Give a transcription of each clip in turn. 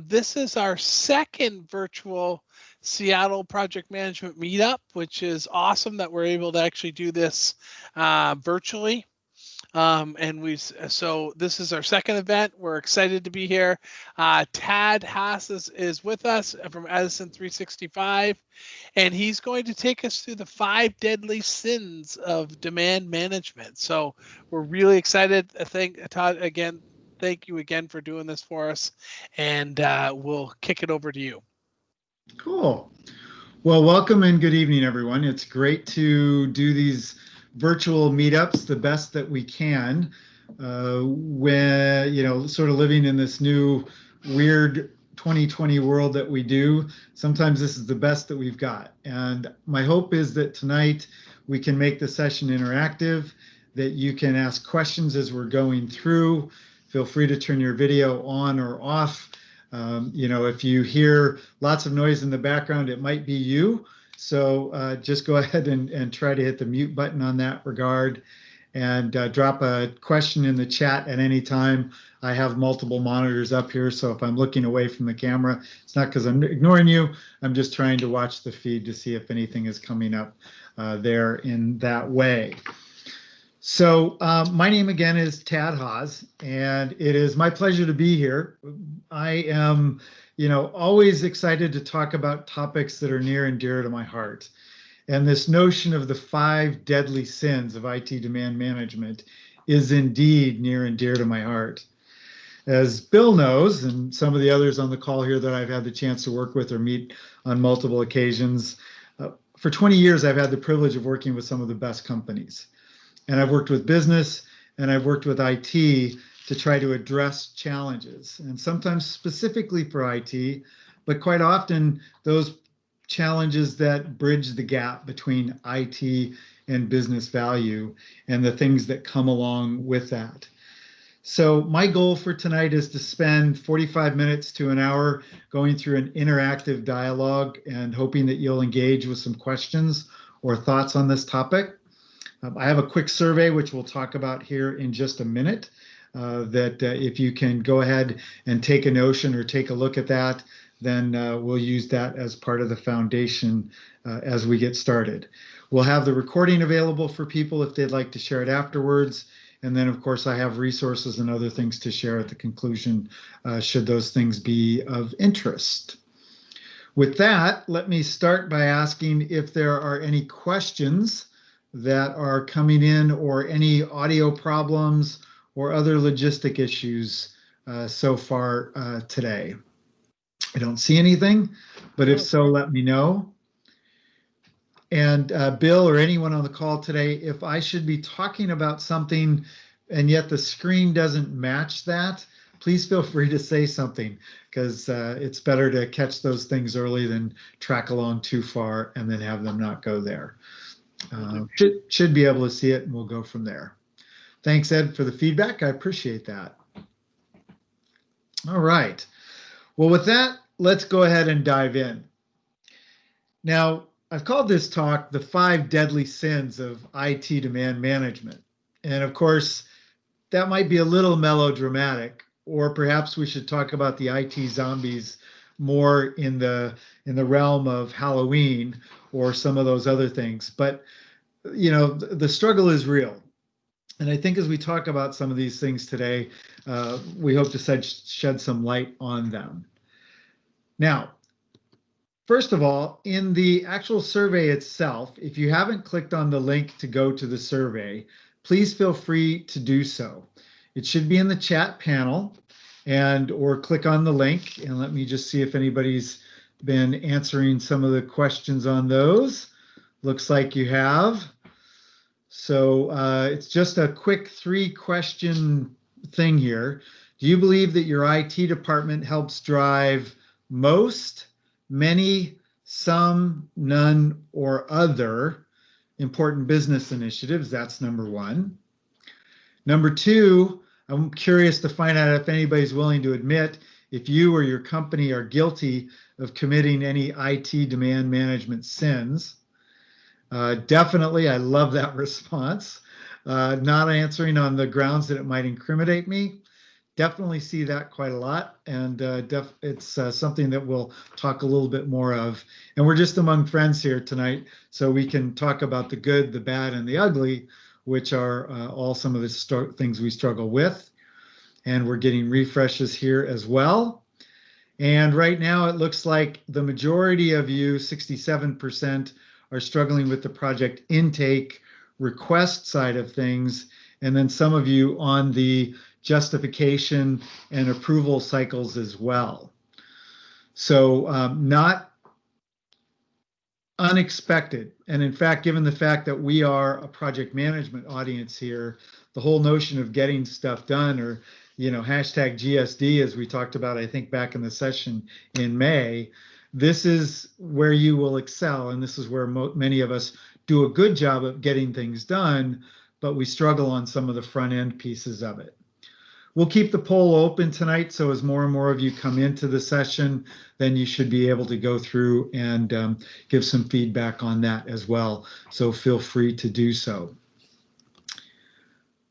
This is our second virtual Seattle project management meetup, which is awesome that we're able to actually do this virtually. So this is our second event. We're excited to be here. Tad Haas is with us from Edison 365, and he's going to take us through the 5 deadly sins of demand management. So we're really excited. Todd, again, thank you again for doing this for us, and we'll kick it over to you. Cool. Well, welcome and good evening, everyone. It's great to do these virtual meetups the best that we can when, sort of living in this new weird 2020 world that we do. Sometimes this is the best that we've got. And my hope is that tonight we can make the session interactive, that you can ask questions as we're going through. Feel free to turn your video on or off. If you hear lots of noise in the background, it might be you. So just go ahead and try to hit the mute button on that regard, and drop a question in the chat at any time. I have multiple monitors up here, so if I'm looking away from the camera, it's not because I'm ignoring you. I'm just trying to watch the feed to see if anything is coming up there in that way. So my name again is Tad Haas, and it is my pleasure to be here. I am, always excited to talk about topics that are near and dear to my heart. And this notion of the 5 deadly sins of IT demand management is indeed near and dear to my heart. As Bill knows, and some of the others on the call here that I've had the chance to work with or meet on multiple occasions, for 20 years I've had the privilege of working with some of the best companies. And I've worked with business and I've worked with IT to try to address challenges, and sometimes specifically for IT, but quite often those challenges that bridge the gap between IT and business value and the things that come along with that. So my goal for tonight is to spend 45 minutes to an hour going through an interactive dialogue and hoping that you'll engage with some questions or thoughts on this topic. I have a quick survey, which we'll talk about here in just a minute, that if you can go ahead and take a notion or take a look at that, then we'll use that as part of the foundation as we get started. We'll have the recording available for people if they'd like to share it afterwards. And then, of course, I have resources and other things to share at the conclusion, should those things be of interest. With that, let me start by asking if there are any questions that are coming in, or any audio problems or other logistic issues so far today. I don't see anything, but if so, let me know. And Bill or anyone on the call today, if I should be talking about something and yet the screen doesn't match that, please feel free to say something, because it's better to catch those things early than track along too far and then have them not go there. Should be able to see it, and we'll go from there. Thanks, Ed, for the feedback. I appreciate that. All right. Well, with that, let's go ahead and dive in. Now, I've called this talk the 5 deadly sins of IT demand management. And of course, that might be a little melodramatic, or perhaps we should talk about the IT zombies more in the realm of Halloween or some of those other things. But the struggle is real, and I think as we talk about some of these things today, we hope to shed some light on them. Now, first of all, in the actual survey itself, if you haven't clicked on the link to go to the survey, please feel free to do so. It should be in the chat panel, or click on the link, and let me just see if anybody's been answering some of the questions on those. Looks like you have. So it's just a quick 3-question thing here. Do you believe that your IT department helps drive most, many, some, none, or other important business initiatives? That's number 1. Number 2, I'm curious to find out if anybody's willing to admit if you or your company are guilty of committing any IT demand management sins. Definitely, I love that response. Not answering on the grounds that it might incriminate me. definitely see that quite a lot, and it's something that we'll talk a little bit more of. And we're just among friends here tonight, so we can talk about the good, the bad, and the ugly, which are all some of the things we struggle with. And we're getting refreshes here as well. And right now, it looks like the majority of you, 67%, are struggling with the project intake request side of things. And then some of you on the justification and approval cycles as well. So not unexpected. And in fact, given the fact that we are a project management audience here, the whole notion of getting stuff done, or hashtag GSD, as we talked about, I think back in the session in May, this is where you will excel. And this is where many of us do a good job of getting things done, but we struggle on some of the front end pieces of it. We'll keep the poll open tonight, so as more and more of you come into the session, then you should be able to go through and give some feedback on that as well. So feel free to do so.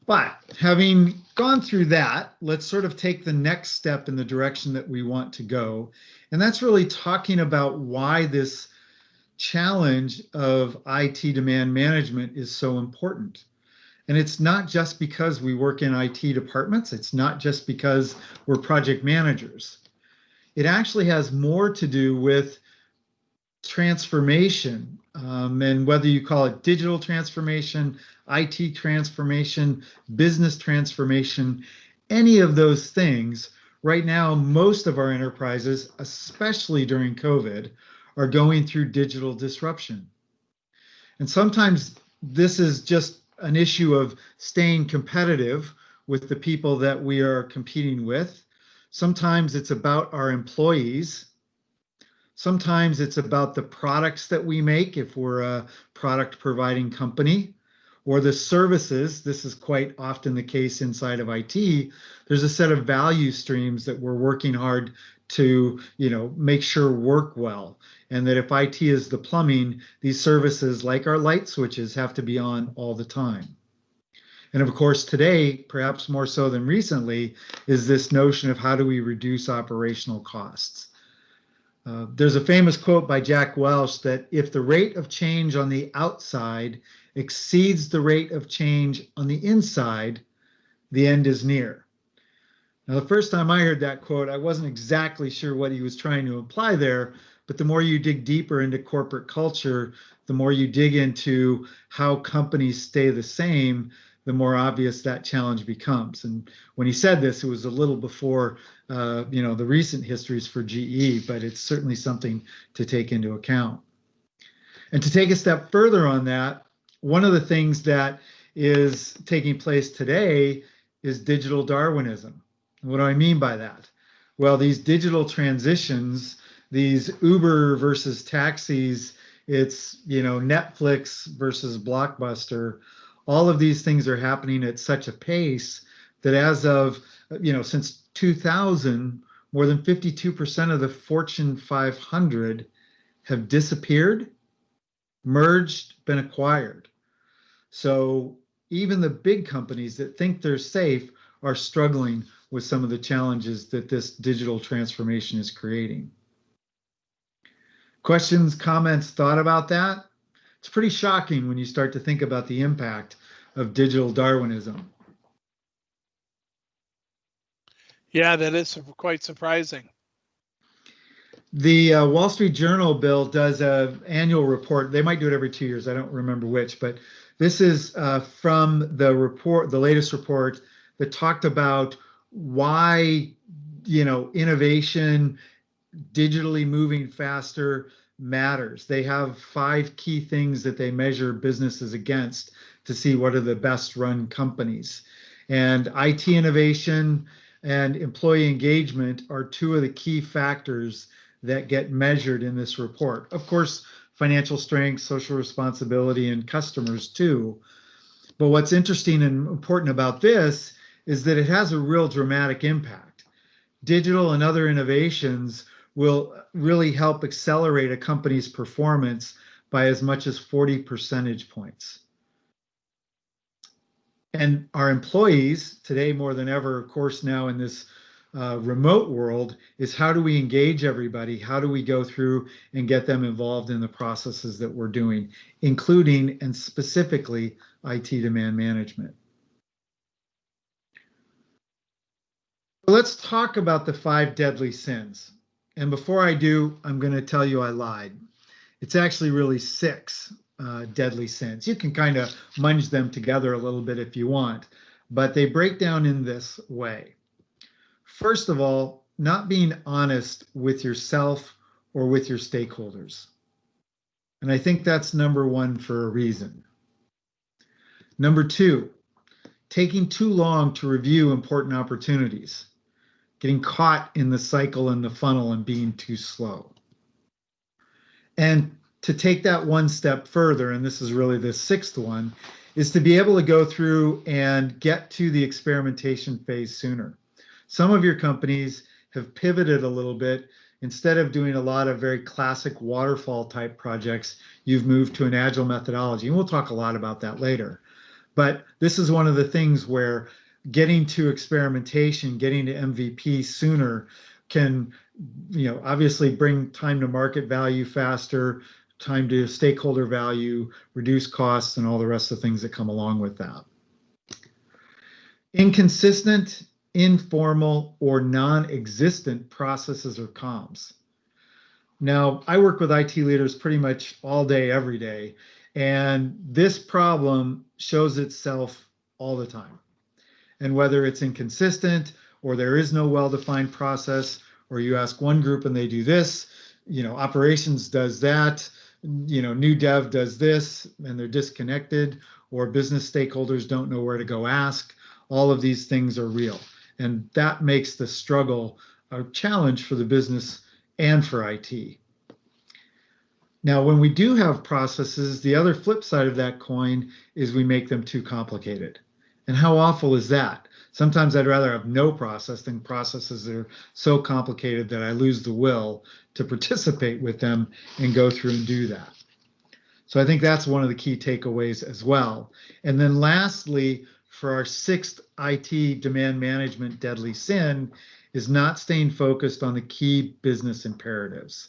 But having gone through that, let's sort of take the next step in the direction that we want to go. And that's really talking about why this challenge of IT demand management is so important. And it's not just because we work in IT departments. It's not just because we're project managers. It actually has more to do with transformation, and whether you call it digital transformation, IT transformation, business transformation, any of those things. Right now, most of our enterprises, especially during COVID, are going through digital disruption. And sometimes this is just an issue of staying competitive with the people that we are competing with. Sometimes it's about our employees. Sometimes it's about the products that we make if we're a product providing company, or the services. This is quite often the case inside of IT. There's a set of value streams that we're working hard to make sure work well. And that if IT is the plumbing, these services like our light switches have to be on all the time. And of course, today, perhaps more so than recently, is this notion of how do we reduce operational costs. There's a famous quote by Jack Welch that if the rate of change on the outside exceeds the rate of change on the inside, the end is near. Now, the first time I heard that quote, I wasn't exactly sure what he was trying to imply there, but the more you dig deeper into corporate culture, the more you dig into how companies stay the same, the more obvious that challenge becomes. And when he said this, it was a little before the recent histories for GE, but it's certainly something to take into account. And to take a step further on that, one of the things that is taking place today is digital Darwinism. What do I mean by that? Well, these digital transitions, these Uber versus taxis, it's Netflix versus Blockbuster, all of these things are happening at such a pace that as of since 2000, more than 52% of the Fortune 500 have disappeared, merged, been acquired. So even the big companies that think they're safe are struggling with some of the challenges that this digital transformation is creating. Questions, comments, thought about that? It's pretty shocking when you start to think about the impact of digital Darwinism. Yeah, that is quite surprising. The Wall Street Journal, Bill, does an annual report. They might do it every 2 years. I don't remember which, but this is from the report, the latest report that talked about why, innovation, digitally moving faster matters. They have 5 key things that they measure businesses against to see what are the best run companies. And IT innovation and employee engagement are 2 of the key factors that get measured in this report. Of course, financial strength, social responsibility, and customers too. But what's interesting and important about this is that it has a real dramatic impact. Digital and other innovations will really help accelerate a company's performance by as much as 40 percentage points. And our employees today, more than ever, of course, now in this remote world, is how do we engage everybody? How do we go through and get them involved in the processes that we're doing, including and specifically IT demand management? Let's talk about the 5 deadly sins. And before I do, I'm going to tell you I lied. It's actually really 6 deadly sins. You can kind of munge them together a little bit if you want, but they break down in this way. First of all, not being honest with yourself or with your stakeholders. And I think that's number 1 for a reason. Number 2, taking too long to review important opportunities, getting caught in the cycle and the funnel and being too slow. And to take that one step further, and this is really the 6th one, is to be able to go through and get to the experimentation phase sooner. Some of your companies have pivoted a little bit. Instead of doing a lot of very classic waterfall type projects, you've moved to an agile methodology. And we'll talk a lot about that later. But this is one of the things where getting to experimentation, getting to MVP sooner can, obviously bring time to market value faster, time to stakeholder value, reduce costs, and all the rest of the things that come along with that. Inconsistent, informal, or non-existent processes or comms. Now, I work with IT leaders pretty much all day, every day, and this problem shows itself all the time. And whether it's inconsistent or there is no well-defined process, or you ask one group and they do this, operations does that, new dev does this, and they're disconnected, or business stakeholders don't know where to go ask, all of these things are real. And that makes the struggle a challenge for the business and for IT. Now, when we do have processes, the other flip side of that coin is we make them too complicated. And how awful is that? Sometimes I'd rather have no process than processes that are so complicated that I lose the will to participate with them and go through and do that. So I think that's one of the key takeaways as well. And then lastly, for our 6th IT demand management deadly sin is not staying focused on the key business imperatives.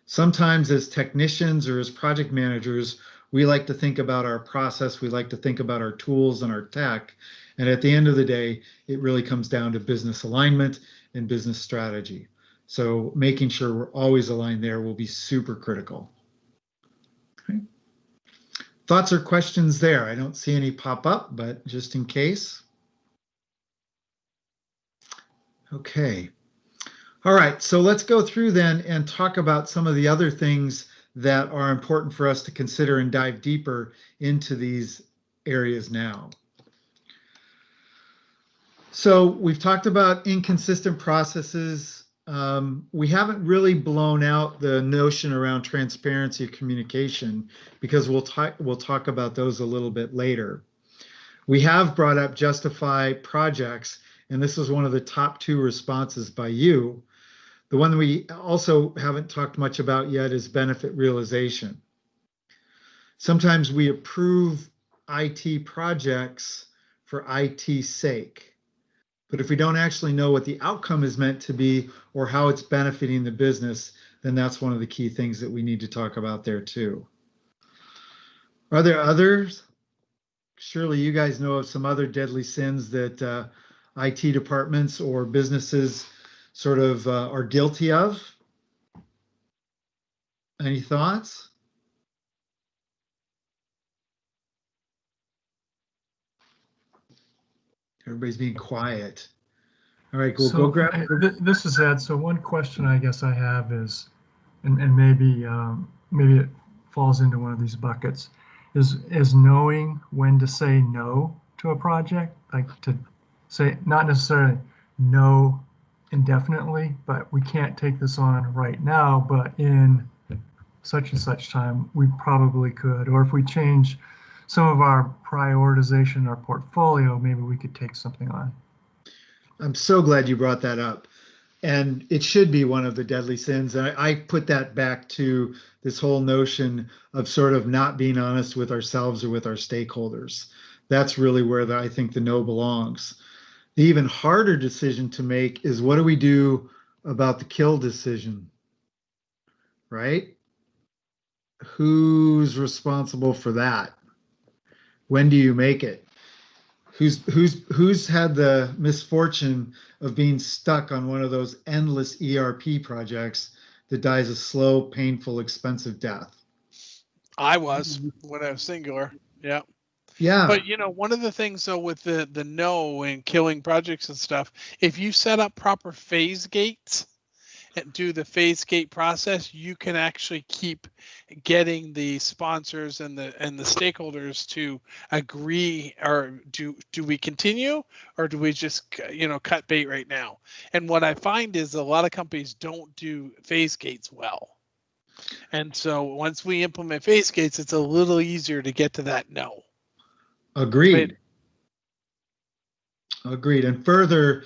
Sometimes as technicians or as project managers, we like to think about our process, we like to think about our tools and our tech, and at the end of the day, it really comes down to business alignment and business strategy. So making sure we're always aligned there will be super critical. Okay. Thoughts or questions there? I don't see any pop up, but just in case. Okay. All right, so let's go through then and talk about some of the other things that are important for us to consider and dive deeper into these areas now. So we've talked about inconsistent processes. We haven't really blown out the notion around transparency of communication because we'll talk about those a little bit later. We have brought up justify projects, and this is one of the top 2 responses by you. The one that we also haven't talked much about yet is benefit realization. Sometimes we approve IT projects for IT's sake. But if we don't actually know what the outcome is meant to be or how it's benefiting the business, then that's one of the key things that we need to talk about there too. Are there others? Surely you guys know of some other deadly sins that IT departments or businesses sort of are guilty of. Any thoughts? Everybody's being quiet. All right, cool. Go grab. This is Ed. So one question I guess I have is, and maybe it falls into one of these buckets, is knowing when to say no to a project, like to say not necessarily no indefinitely, but we can't take this on right now, but in such and such time we probably could, or if we change some of our prioritization, our portfolio, maybe we could take something on. I'm so glad you brought that up. And it should be one of the deadly sins. I put that back to this whole notion of sort of not being honest with ourselves or with our stakeholders. That's really where I think the no belongs. The even harder decision to make is, what do we do about the kill decision, right? Who's responsible for that? When do you make it? Who's had the misfortune of being stuck on one of those endless ERP projects that dies a slow, painful, expensive death? I was when I was singular. Yeah. Yeah, But one of the things though with the no and killing projects and stuff, if you set up proper phase gates and do the phase gate process, you can actually keep getting the sponsors and the stakeholders to agree, or do we continue, or do we just cut bait right now? And what I find is a lot of companies don't do phase gates well. And so once we implement phase gates, it's a little easier to get to that no. agreed. Agreed. And further,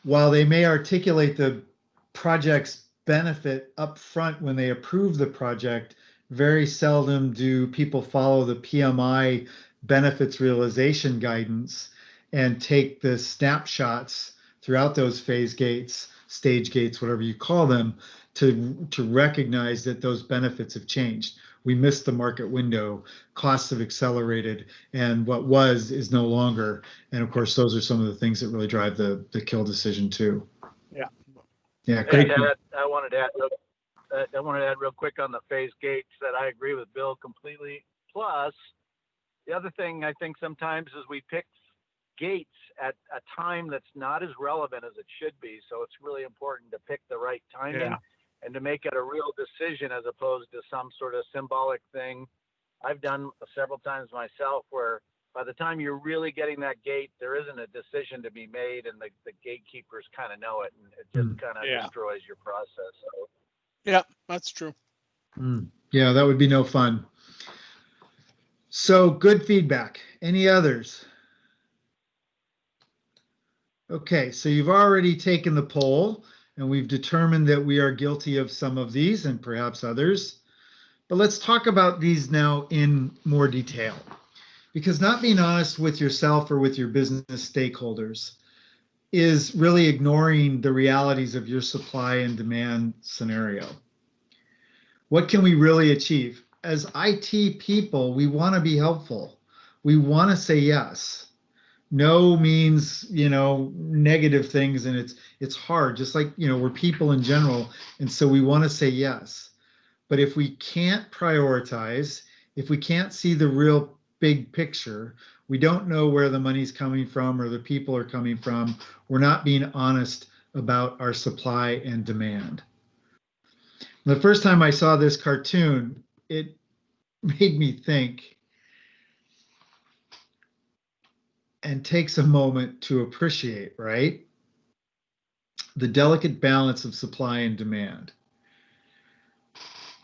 while they may articulate the project's benefit up front when they approve the project, very seldom do people follow the PMI benefits realization guidance and take the snapshots throughout those phase gates, stage gates, whatever you call them, to recognize that those benefits have changed. We missed the market window, costs have accelerated, and what was is no longer. And of course, those are some of the things that really drive the kill decision too. Yeah. Yeah, great. Ted, I wanted to add real quick on the phase gates that I agree with Bill completely. Plus, the other thing I think sometimes is we pick gates at a time that's not as relevant as it should be. So it's really important to pick the right timing and to make it a real decision as opposed to some sort of symbolic thing. I've done several times myself where by the time you're really getting that gate, there isn't a decision to be made, and the gatekeepers kind of know it, and it just kind of destroys your process. So. Yeah, that's true. Yeah, that would be no fun. So good feedback. Any others? Okay, so you've already taken the poll, and we've determined that we are guilty of some of these and perhaps others. But let's talk about these now in more detail. Because not being honest with yourself or with your business stakeholders is really ignoring the realities of your supply and demand scenario. What can we really achieve? As IT people, we want to be helpful. We want to say yes. No means, negative things, and it's hard, just like, we're people in general. And so we want to say yes. But if we can't prioritize, if we can't see the real big picture, we don't know where the money's coming from or the people are coming from, we're not being honest about our supply and demand. The first time I saw this cartoon, it made me think and takes a moment to appreciate, right? The delicate balance of supply and demand.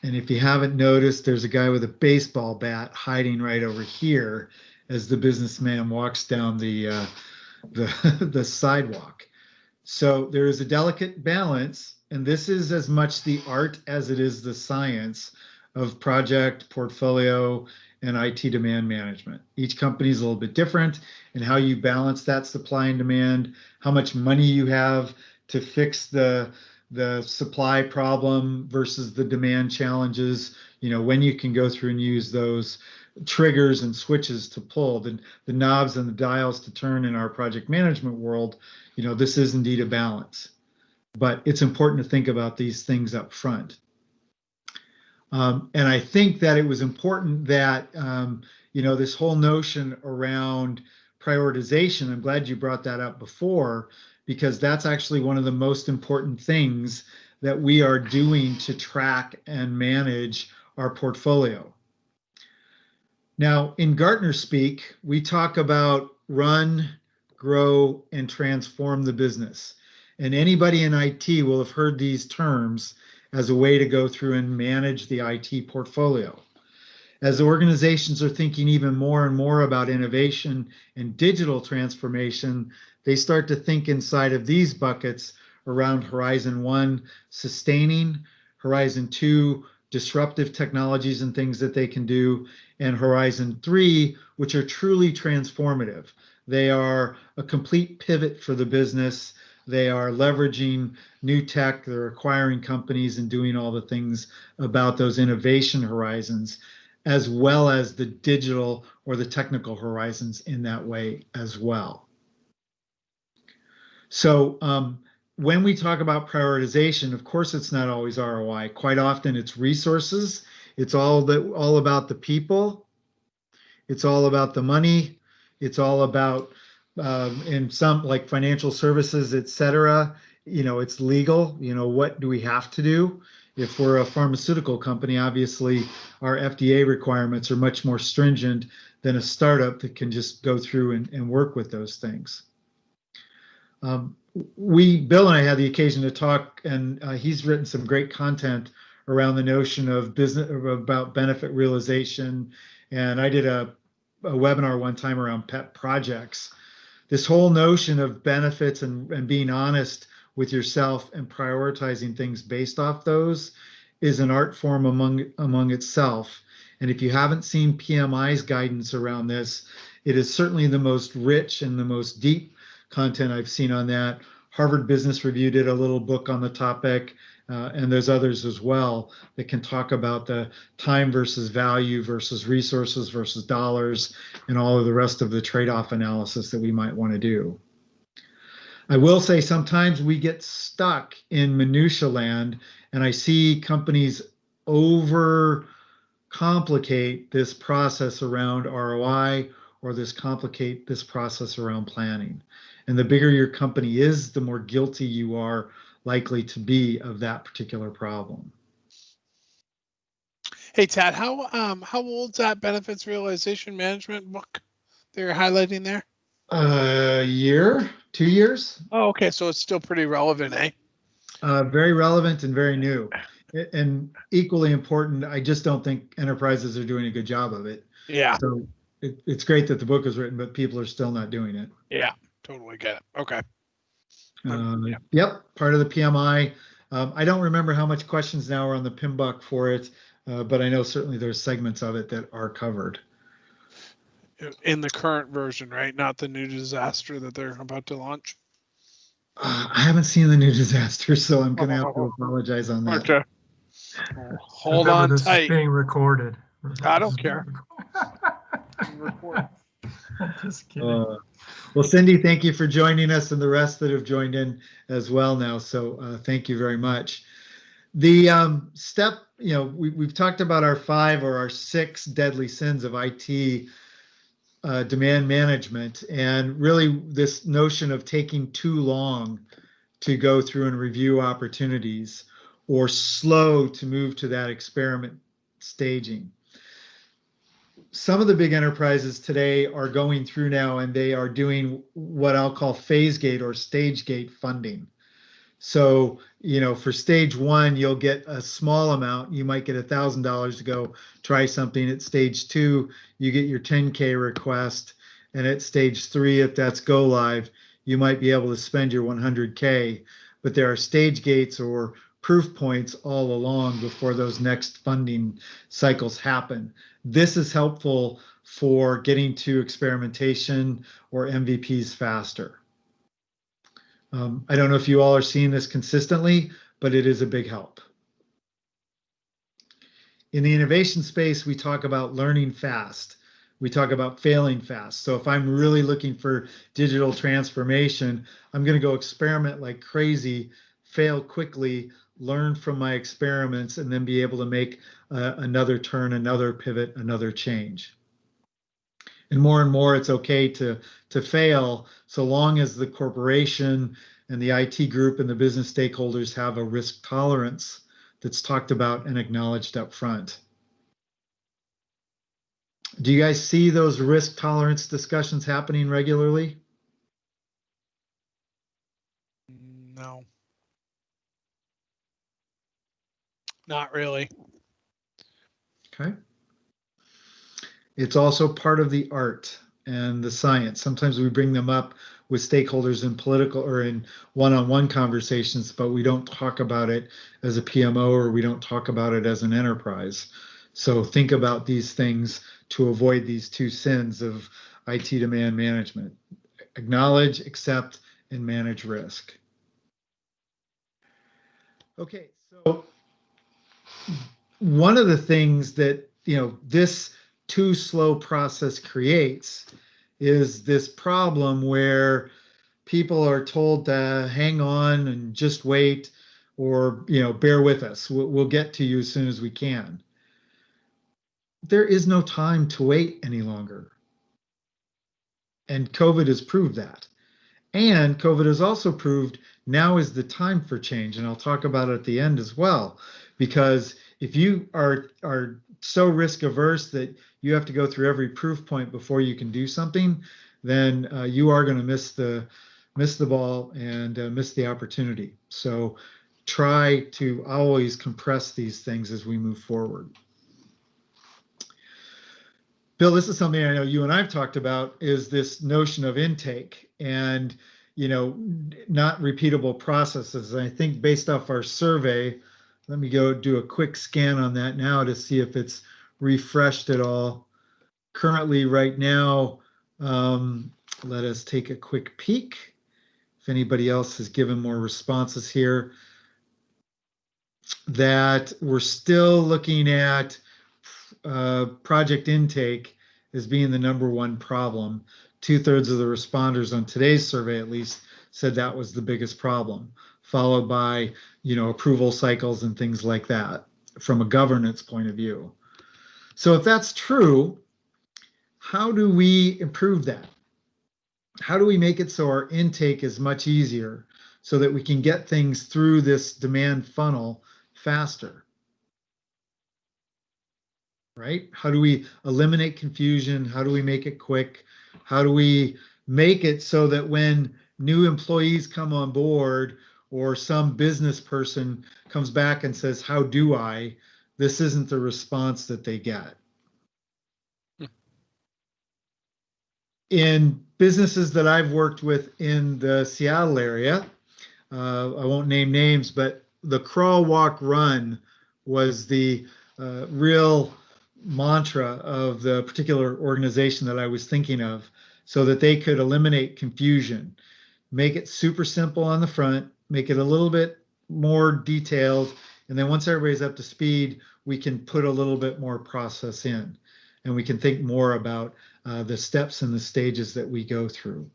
And if you haven't noticed, there's a guy with a baseball bat hiding right over here as the businessman walks down the sidewalk. So there is a delicate balance, and this is as much the art as it is the science of project, portfolio, and IT demand management. Each company is a little bit different in how you balance that supply and demand, how much money you have to fix the supply problem versus the demand challenges, when you can go through and use those triggers and switches to pull, the knobs and the dials to turn in our project management world. This is indeed a balance, but it's important to think about these things up front. And I think that it was important that, this whole notion around prioritization, I'm glad you brought that up before, because that's actually one of the most important things that we are doing to track and manage our portfolio. Now, in Gartner speak, we talk about run, grow, and transform the business. And anybody in IT will have heard these terms as a way to go through and manage the IT portfolio. As organizations are thinking even more and more about innovation and digital transformation, they start to think inside of these buckets around Horizon 1, sustaining, Horizon 2, disruptive technologies and things that they can do, and Horizon 3, which are truly transformative. They are a complete pivot for the business. They are leveraging new tech, they're acquiring companies and doing all the things about those innovation horizons, as well as the digital or the technical horizons in that way as well. So when we talk about prioritization, of course, it's not always ROI. Quite often it's resources. It's all about the people. It's all about the money. It's all about, in some like financial services, et cetera, it's legal. What do we have to do? If we're a pharmaceutical company, obviously our FDA requirements are much more stringent than a startup that can just go through and work with those things. Bill and I had the occasion to talk, and he's written some great content around the notion of business, about benefit realization. And I did a webinar one time around pet projects. This whole notion of benefits and being honest with yourself and prioritizing things based off those is an art form among itself. And if you haven't seen PMI's guidance around this, it is certainly the most rich and the most deep content I've seen on that. Harvard Business Review did a little book on the topic, and there's others as well that can talk about the time versus value versus resources versus dollars and all of the rest of the trade-off analysis that we might want to do. I will say sometimes we get stuck in minutia land, and I see companies overcomplicate this process around ROI or complicate this process around planning. And the bigger your company is, the more guilty you are likely to be of that particular problem. Hey, Tad, how old's that benefits realization management book they're highlighting there? A year, 2 years. Oh, okay. So it's still pretty relevant, eh? Very relevant and very new. And equally important, I just don't think enterprises are doing a good job of it. Yeah. So it's great that the book is written, but people are still not doing it. Yeah, totally get it. Okay. Yep, part of the PMI. I don't remember how much questions now are on the PMBOK for it, but I know certainly there's segments of it that are covered. In the current version, right? Not the new disaster that they're about to launch. I haven't seen the new disaster, so I'm going to have to apologize on that. Okay. Well, hold Remember, on this tight. is being recorded. I don't care. Record. Just kidding. Well, Cindy, thank you for joining us, and the rest that have joined in as well now. So thank you very much. The step, we've talked about our 5 or our 6 deadly sins of IT demand management, and really this notion of taking too long to go through and review opportunities, or slow to move to that experiment staging. Some of the big enterprises today are going through now, and they are doing what I'll call phase gate or stage gate funding. So, for stage 1, you'll get a small amount. You might get $1,000 to go try something. At stage 2, you get your 10K request. And at stage 3, if that's go live, you might be able to spend your 100K. But there are stage gates or proof points all along before those next funding cycles happen. This is helpful for getting to experimentation or MVPs faster. I don't know if you all are seeing this consistently, but it is a big help. In the innovation space, we talk about learning fast. We talk about failing fast. So if I'm really looking for digital transformation, I'm going to go experiment like crazy, fail quickly, learn from my experiments, and then be able to make another turn, another pivot, another change. And more, it's okay to fail, so long as the corporation and the IT group and the business stakeholders have a risk tolerance that's talked about and acknowledged up front. Do you guys see those risk tolerance discussions happening regularly? No. Not really. Okay. It's also part of the art. and the science. Sometimes we bring them up with stakeholders in political or in one-on-one conversations, but we don't talk about it as a PMO, or we don't talk about it as an enterprise. So think about these things to avoid these two sins of IT demand management. Acknowledge, accept, and manage risk. Okay, so one of the things that this too slow process creates is this problem where people are told to hang on and just wait, or bear with us. We'll get to you as soon as we can. There is no time to wait any longer, and COVID has proved that. And COVID has also proved now is the time for change, and I'll talk about it at the end as well. Because if you are so risk averse that you have to go through every proof point before you can do something, then you are going to miss the ball and miss the opportunity. So try to always compress these things as we move forward. Bill, this is something I know you and I've talked about, is this notion of intake and not repeatable processes. And I think based off our survey, let me go do a quick scan on that now to see if it's refreshed at all. Currently, right now, let us take a quick peek. If anybody else has given more responses here, that we're still looking at project intake as being the #1 problem. 2/3 of the responders on today's survey, at least, said that was the biggest problem, followed by approval cycles and things like that from a governance point of view. So if that's true, how do we improve that? How do we make it so our intake is much easier so that we can get things through this demand funnel faster? Right? How do we eliminate confusion? How do we make it quick? How do we make it so that when new employees come on board, or some business person comes back and says, "How do I?" this isn't the response that they get. In businesses that I've worked with in the Seattle area, I won't name names, but the crawl, walk, run was the real mantra of the particular organization that I was thinking of, so that they could eliminate confusion, make it super simple on the front, make it a little bit more detailed, and then once everybody's up to speed, we can put a little bit more process in, and we can think more about the steps and the stages that we go through.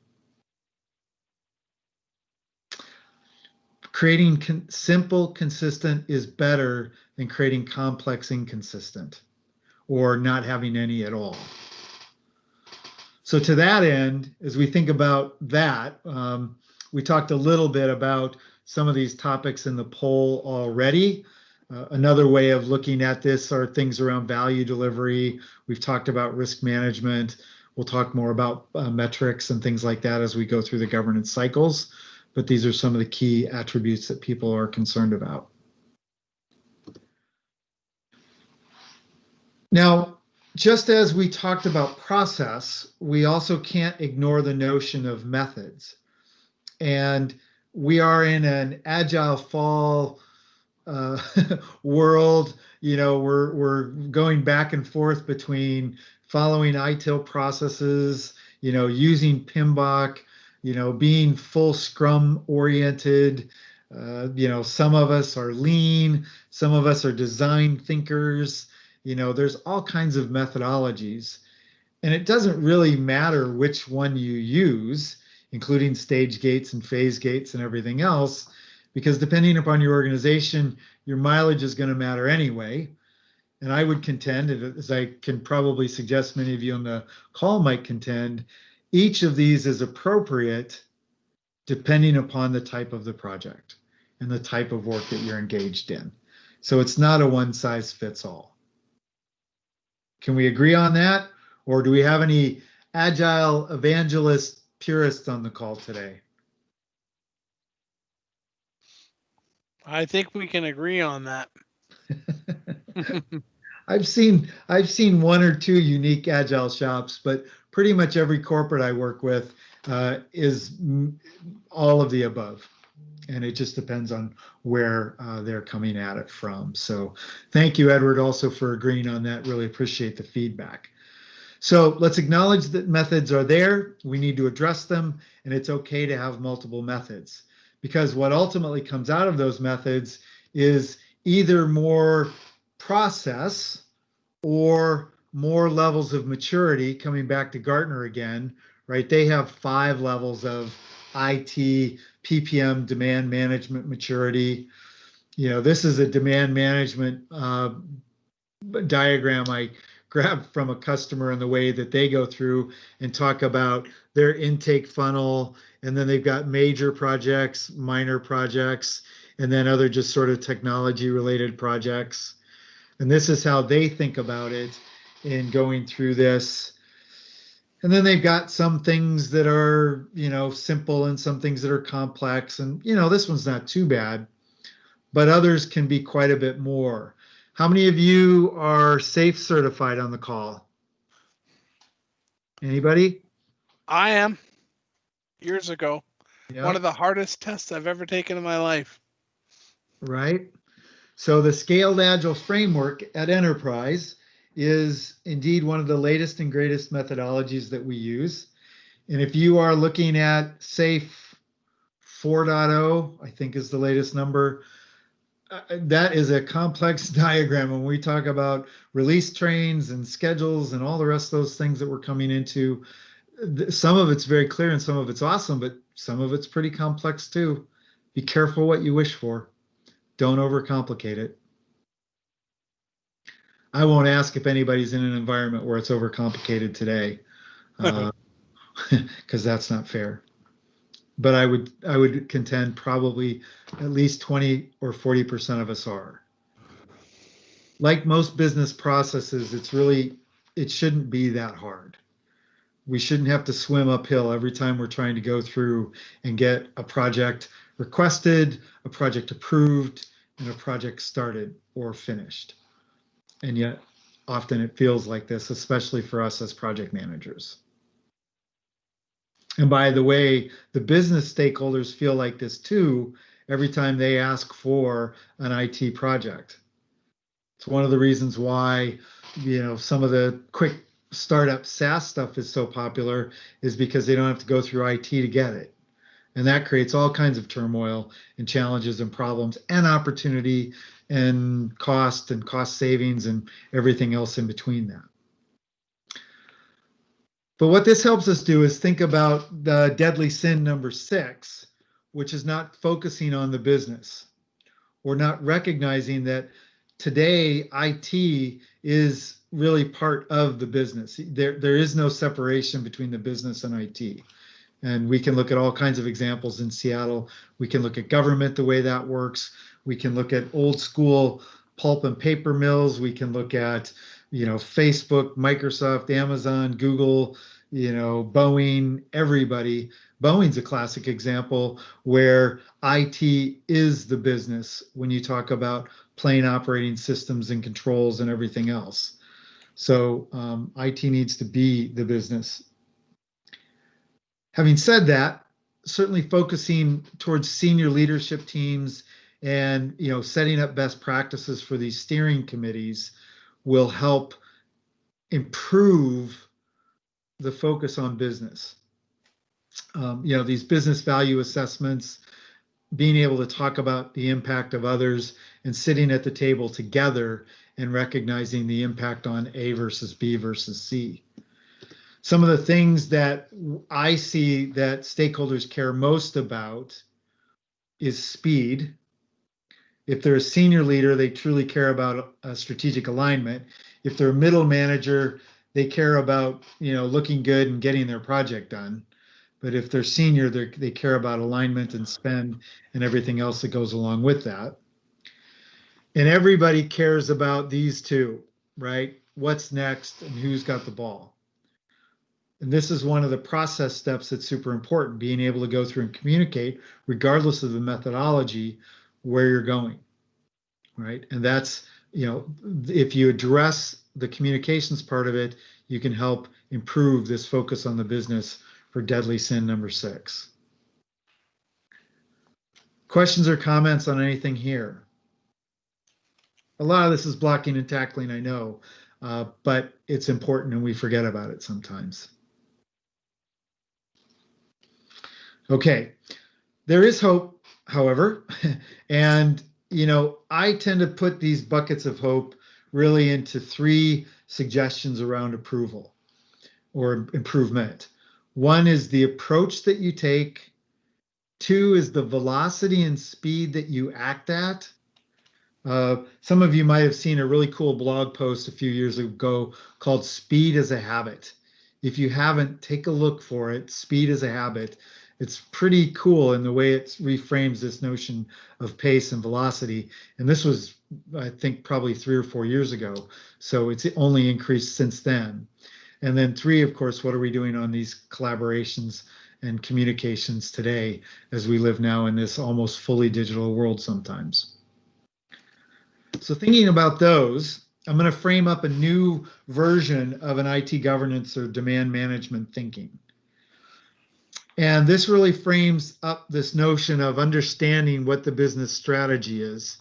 Creating simple, consistent is better than creating complex, inconsistent, or not having any at all. So to that end, as we think about that, we talked a little bit about some of these topics in the poll already. Another way of looking at this are things around value delivery. We've talked about risk management. We'll talk more about metrics and things like that as we go through the governance cycles. But these are some of the key attributes that people are concerned about. Now, just as we talked about process, we also can't ignore the notion of methods. And we are in an agile fall world. We're going back and forth between following ITIL processes, using PMBOK, being full Scrum oriented. Some of us are lean, some of us are design thinkers. There's all kinds of methodologies, and it doesn't really matter which one you use, including stage gates and phase gates and everything else, because depending upon your organization, your mileage is going to matter anyway. And I would contend, as I can probably suggest many of you on the call might contend, each of these is appropriate depending upon the type of the project and the type of work that you're engaged in. So it's not a one size fits all. Can we agree on that? Or do we have any agile evangelist purists on the call today? I think we can agree on that. I've seen one or two unique agile shops, but pretty much every corporate I work with is all of the above. And it just depends on where they're coming at it from. So thank you, Edward, also for agreeing on that. Really appreciate the feedback. So let's acknowledge that methods are there. We need to address them, and it's okay to have multiple methods, because what ultimately comes out of those methods is either more process or more levels of maturity. Coming back to Gartner again, right? They have 5 levels of IT, PPM, demand management maturity. This is a demand management diagram I grabbed from a customer and the way that they go through and talk about their intake funnel. And then they've got major projects, minor projects, and then other just sort of technology related projects. And this is how they think about it in going through this. And then they've got some things that are, simple and some things that are complex. And, this one's not too bad, but others can be quite a bit more. How many of you are SAFE certified on the call? Anybody? I am. Years ago. Yeah. One of the hardest tests I've ever taken in my life. Right. So the Scaled Agile framework at Enterprise is indeed one of the latest and greatest methodologies that we use. And if you are looking at SAFE 4.0, I think is the latest number, that is a complex diagram. When we talk about release trains and schedules and all the rest of those things that we're coming into, some of it's very clear and some of it's awesome, but some of it's pretty complex too. Be careful what you wish for. Don't overcomplicate it. I won't ask if anybody's in an environment where it's overcomplicated today, because that's not fair. But I would contend probably at least 20 or 40% of us are. Like most business processes, it shouldn't be that hard. We shouldn't have to swim uphill every time we're trying to go through and get a project requested, a project approved, and a project started or finished. And yet, often it feels like this, especially for us as project managers. And by the way, the business stakeholders feel like this too every time they ask for an IT project. It's one of the reasons why, some of the quick startup SaaS stuff is so popular, is because they don't have to go through IT to get it. And that creates all kinds of turmoil and challenges and problems and opportunity and cost savings and everything else in between that. But what this helps us do is think about the deadly sin number 6, which is not focusing on the business or not recognizing that today IT is really part of the business. There is no separation between the business and IT. And we can look at all kinds of examples in Seattle. We can look at government, the way that works. We can look at old school pulp and paper mills. We can look at, Facebook, Microsoft, Amazon, Google, Boeing, everybody. Boeing's a classic example where IT is the business when you talk about plane operating systems and controls and everything else. So IT needs to be the business. Having said that, certainly focusing towards senior leadership teams and setting up best practices for these steering committees will help improve the focus on business. These business value assessments, being able to talk about the impact of others and sitting at the table together and recognizing the impact on A versus B versus C. Some of the things that I see that stakeholders care most about is speed. If they're a senior leader, they truly care about a strategic alignment. If they're a middle manager, they care about looking good and getting their project done. But if they're senior, they care about alignment and spend and everything else that goes along with that. And everybody cares about these two, right? What's next and who's got the ball. And this is one of the process steps that's super important, being able to go through and communicate, regardless of the methodology, where you're going, right? And that's, if you address the communications part of it, you can help improve this focus on the business for deadly sin number 6. Questions or comments on anything here? A lot of this is blocking and tackling, I know, but it's important and we forget about it sometimes. Okay, there is hope, however, and I tend to put these buckets of hope really into 3 suggestions around approval or improvement. 1 is the approach that you take. 2 is the velocity and speed that you act at. Some of you might have seen a really cool blog post a few years ago called Speed as a Habit. If you haven't, take a look for it. Speed as a Habit. It's pretty cool in the way it reframes this notion of pace and velocity. And this was, I think, probably 3 or 4 years ago. So it's only increased since then. And then 3, of course, what are we doing on these collaborations and communications today as we live now in this almost fully digital world sometimes? So thinking about those, I'm going to frame up a new version of an IT governance or demand management thinking. And this really frames up this notion of understanding what the business strategy is.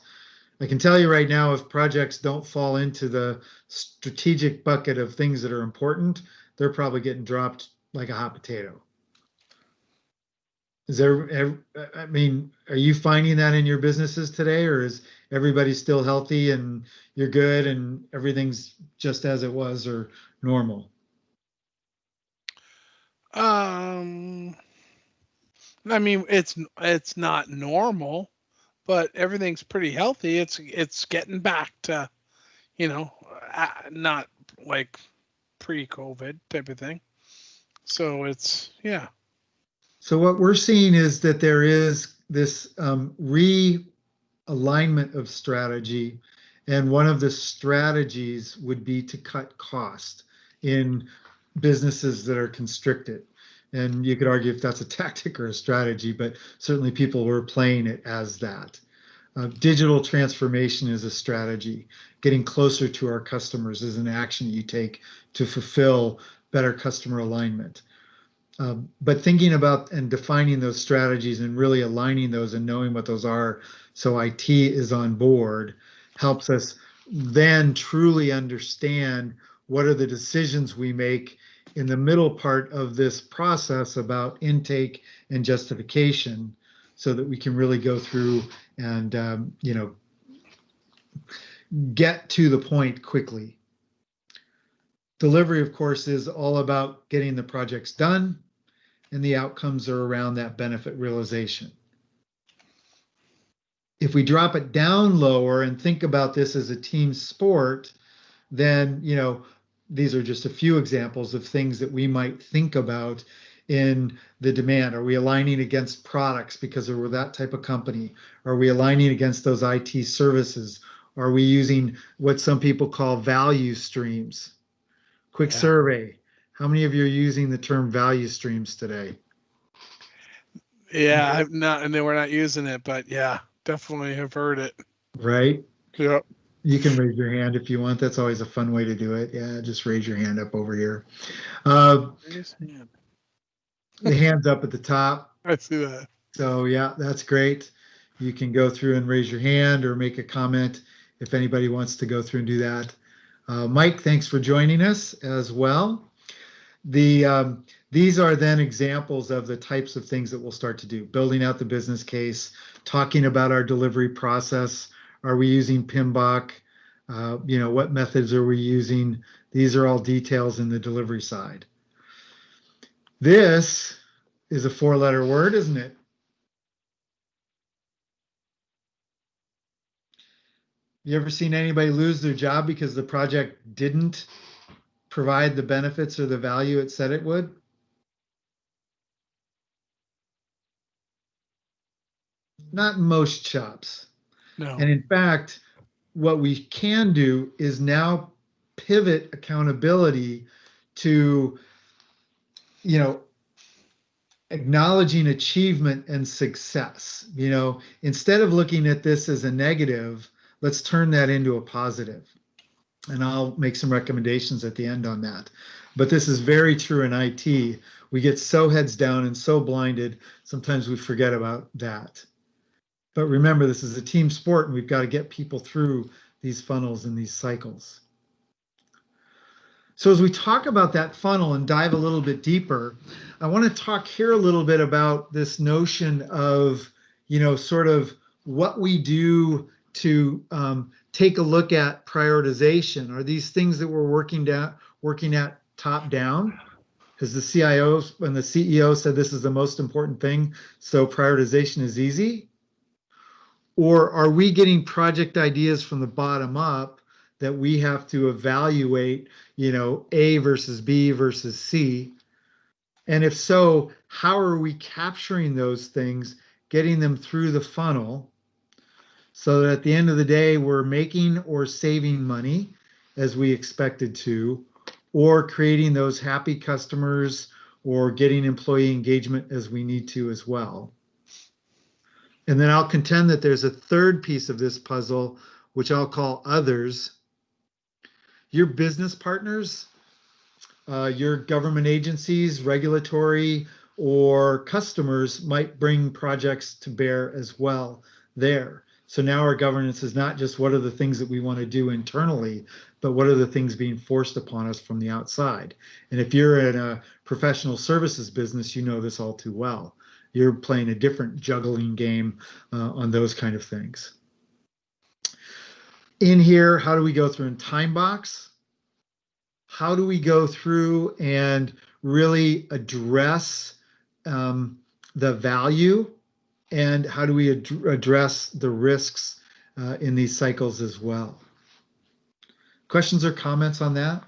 I can tell you right now, if projects don't fall into the strategic bucket of things that are important, they're probably getting dropped like a hot potato. Are you finding that in your businesses today, or is everybody still healthy and you're good and everything's just as it was or normal? It's not normal, but everything's pretty healthy. It's getting back to, not like pre-COVID type of thing. So it's, yeah. So what we're seeing is that there is this realignment of strategy, and one of the strategies would be to cut cost in businesses that are constricted. And you could argue if that's a tactic or a strategy, but certainly people were playing it as that. Digital transformation is a strategy. Getting closer to our customers is an action that you take to fulfill better customer alignment. But thinking about and defining those strategies and really aligning those and knowing what those are so IT is on board helps us then truly understand what are the decisions we make in the middle part of this process about intake and justification, so that we can really go through and get to the point quickly. Delivery, of course, is all about getting the projects done, and the outcomes are around that benefit realization. If we drop it down lower and think about this as a team sport, then these are just a few examples of things that we might think about in the demand. Are we aligning against products because we're that type of company? Are we aligning against those IT services? Are we using what some people call value streams? Quick survey. How many of you are using the term value streams today? Yeah, I've not, and then we're not using it, but yeah, definitely have heard it. Right? Yeah. You can raise your hand if you want. That's always a fun way to do it. Yeah, just raise your hand up over here. The hand's up at the top. I see that. So yeah, that's great. You can go through and raise your hand or make a comment if anybody wants to go through and do that. Mike, thanks for joining us as well. These are then examples of the types of things that we'll start to do. Building out the business case, talking about our delivery process. Are we using PMBOK? What methods are we using? These are all details in the delivery side. This is a 4-letter word, isn't it? You ever seen anybody lose their job because the project didn't provide the benefits or the value it said it would? Not in most shops. No. And in fact, what we can do is now pivot accountability to, acknowledging achievement and success. Instead of looking at this as a negative, let's turn that into a positive. And I'll make some recommendations at the end on that. But this is very true in IT. We get so heads down and so blinded, sometimes we forget about that. But remember, this is a team sport, and we've got to get people through these funnels and these cycles. So as we talk about that funnel and dive a little bit deeper, I want to talk here a little bit about this notion of, sort of what we do to take a look at prioritization. Are these things that we're working at top down? Because the CIO and the CEO said this is the most important thing, so prioritization is easy? Or are we getting project ideas from the bottom up that we have to evaluate, A versus B versus C? And if so, how are we capturing those things, getting them through the funnel so that at the end of the day, we're making or saving money as we expected to, or creating those happy customers or getting employee engagement as we need to as well? And then I'll contend that there's a third piece of this puzzle, which I'll call others. Your business partners, your government agencies, regulatory, or customers might bring projects to bear as well there. So now our governance is not just what are the things that we want to do internally, but what are the things being forced upon us from the outside. And if you're in a professional services business, you know this all too well. You're playing a different juggling game on those kind of things. In here, how do we go through in time box? How do we go through and really address the value? And how do we address the risks in these cycles as well? Questions or comments on that?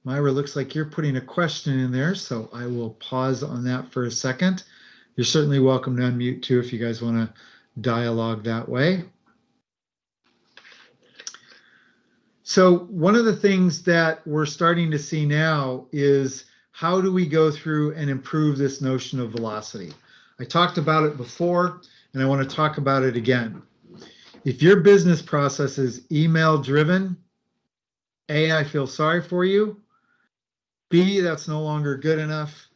Myra, looks like you're putting a question in there, so I will pause on that for a second. You're certainly welcome to unmute too if you guys want to dialogue that way. So one of the things that we're starting to see now is how do we go through and improve this notion of velocity? I talked about it before, and I want to talk about it again. If your business process is email driven, A, I feel sorry for you. B, that's no longer good enough.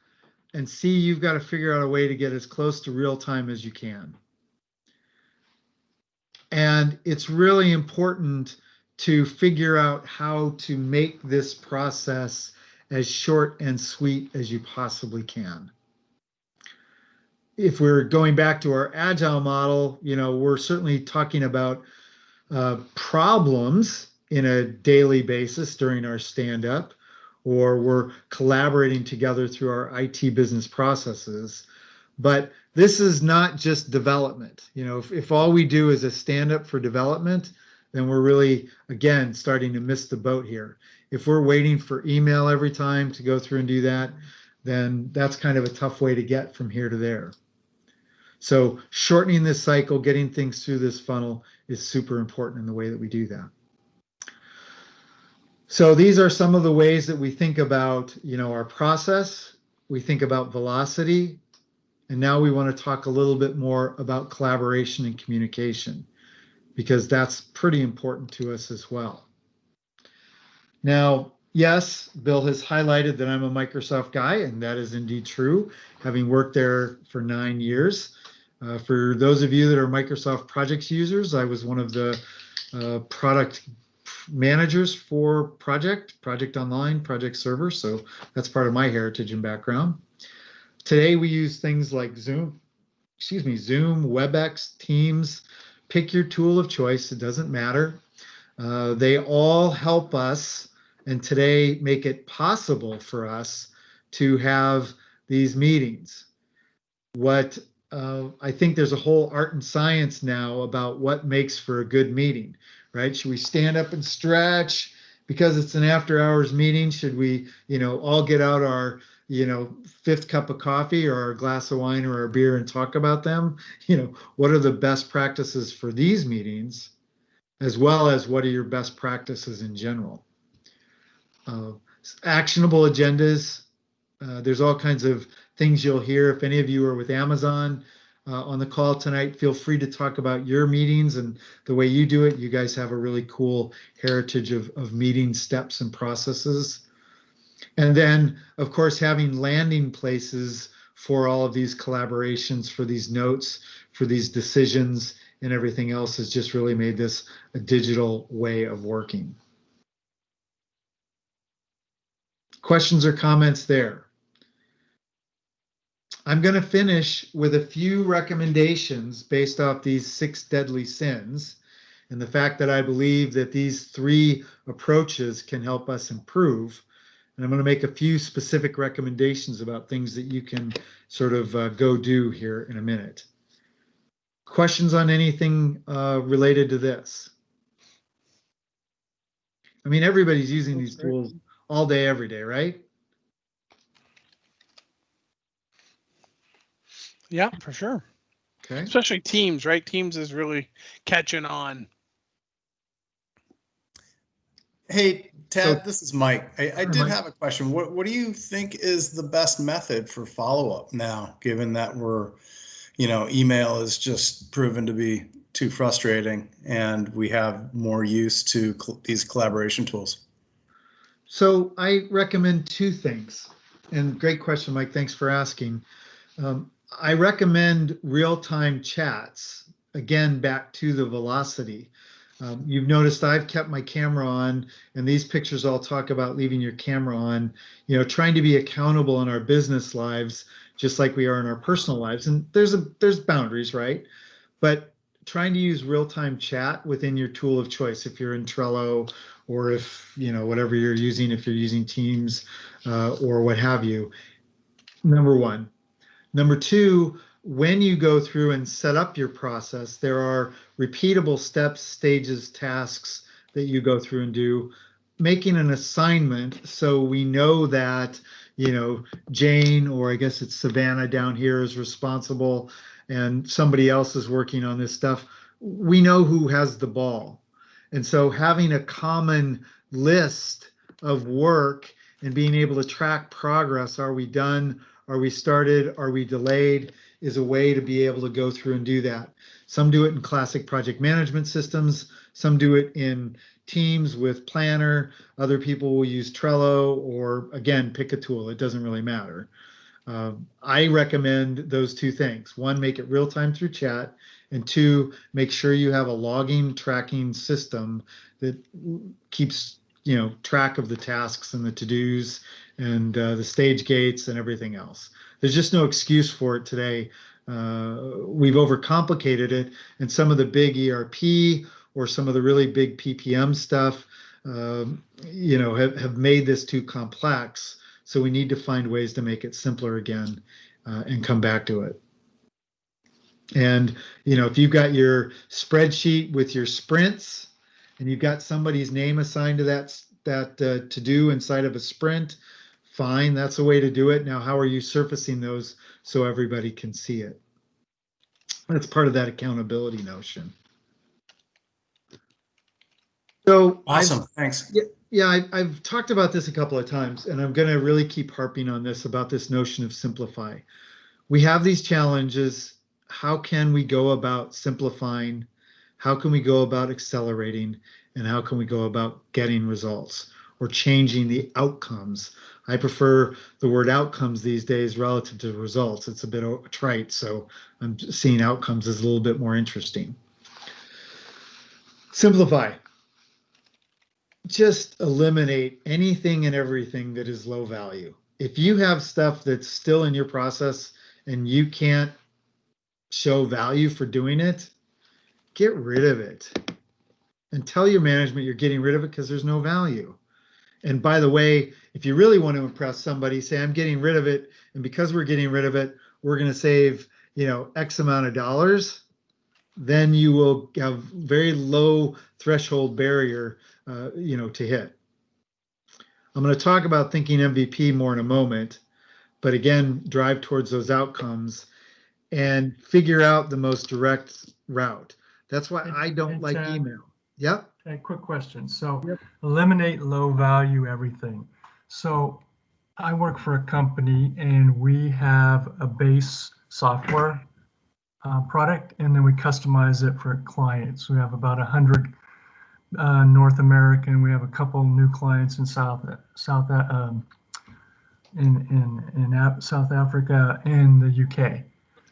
And C, you've got to figure out a way to get as close to real time as you can. And it's really important to figure out how to make this process as short and sweet as you possibly can. If we're going back to our agile model, we're certainly talking about problems in a daily basis during our stand-up, or we're collaborating together through our IT business processes. But this is not just development. If all we do is a stand-up for development, then we're really, again, starting to miss the boat here. If we're waiting for email every time to go through and do that, then that's kind of a tough way to get from here to there. So shortening this cycle, getting things through this funnel is super important in the way that we do that. So these are some of the ways that we think about, our process. We think about velocity. And now we want to talk a little bit more about collaboration and communication, because that's pretty important to us as well. Now, yes, Bill has highlighted that I'm a Microsoft guy, and that is indeed true, having worked there for 9 years. For those of you that are Microsoft Projects users, I was one of the product managers for Project Online, Project Server, so that's part of my heritage and background. Today we use things like Zoom, WebEx, Teams. Pick your tool of choice, it doesn't matter. They all help us, and today make it possible for us to have these meetings. I think there's a whole art and science now about what makes for a good meeting, right? Should we stand up and stretch because it's an after hours meeting? Should we, all get out our, 5th cup of coffee or our glass of wine or our beer and talk about them? What are the best practices for these meetings, as well as what are your best practices in general? Actionable agendas. There's all kinds of things you'll hear. If any of you are with Amazon, on the call tonight. Feel free to talk about your meetings and the way you do it. You guys have a really cool heritage of meeting steps and processes. And then, of course, having landing places for all of these collaborations, for these notes, for these decisions, and everything else has just really made this a digital way of working. Questions or comments there? I'm going to finish with a few recommendations based off these 6 deadly sins and the fact that I believe that these 3 approaches can help us improve. And I'm going to make a few specific recommendations about things that you can sort of go do here in a minute. Questions on anything related to this? I mean, everybody's using these tools all day, every day, right? Yeah, for sure. Okay. Especially Teams, right? Teams is really catching on. Hey, Ted, this is Mike. I did Mike. have a question. What do you think is the best method for follow-up now, given that we're, email is just proven to be too frustrating and we have more use to these collaboration tools? So I recommend 2 things. And great question, Mike. Thanks for asking. I recommend real-time chats. Again, back to the velocity. You've noticed I've kept my camera on, and these pictures all talk about leaving your camera on, trying to be accountable in our business lives, just like we are in our personal lives. And there's boundaries, right? But trying to use real-time chat within your tool of choice, if you're in Trello or if, whatever you're using, if you're using Teams or what have you, number 1. Number 2, when you go through and set up your process, there are repeatable steps, stages, tasks that you go through and do. Making an assignment so we know that, Jane, or I guess it's Savannah down here, is responsible and somebody else is working on this stuff. We know who has the ball. And so having a common list of work and being able to track progress, are we done? Are we started? Are we delayed? Is a way to be able to go through and do that. Some do it in classic project management systems. Some do it in Teams with Planner. Other people will use Trello or, again, pick a tool. It doesn't really matter. I recommend those 2 things. 1, make it real time through chat. And 2, make sure you have a logging tracking system that keeps track of the tasks and the to-dos and the stage gates and everything else. There's just no excuse for it today. We've overcomplicated it, and some of the big ERP or some of the really big PPM stuff, have made this too complex. So we need to find ways to make it simpler again and come back to it. And if you've got your spreadsheet with your sprints, and you've got somebody's name assigned to that to do inside of a sprint, fine, that's a way to do it. Now, how are you surfacing those so everybody can see it? That's part of that accountability notion. So awesome, thanks. Yeah, I've talked about this a couple of times, and I'm going to really keep harping on this about this notion of simplify. We have these challenges. How can we go about simplifying? How can we go about accelerating? And how can we go about getting results or changing the outcomes? I prefer the word outcomes these days relative to results. It's a bit trite, so I'm seeing outcomes as a little bit more interesting. Simplify. Just eliminate anything and everything that is low value. If you have stuff that's still in your process and you can't show value for doing it, get rid of it. And tell your management you're getting rid of it because there's no value. And by the way, if you really want to impress somebody, say, I'm getting rid of it. And because we're getting rid of it, we're going to save, X amount of dollars. Then you will have very low threshold barrier, to hit. I'm going to talk about thinking MVP more in a moment, but again, drive towards those outcomes and figure out the most direct route. That's why I don't like email. Yep. A quick question. So eliminate low value everything. So I work for a company and we have a base software product, and then we customize it for clients. We have about 100 North American. We have a couple new clients in South Africa and the UK. Okay.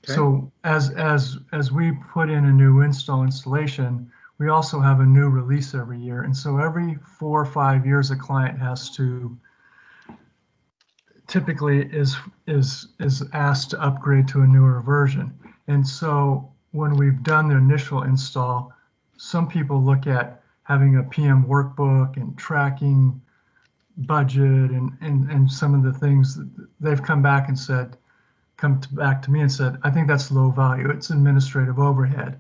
So as we put in a new installation, we also have a new release every year. And so every 4 or 5 years, a client has to typically is asked to upgrade to a newer version. And so when we've done the initial install, some people look at having a PM workbook and tracking budget and some of the things that they've come back to me and said, I think that's low value. It's administrative overhead.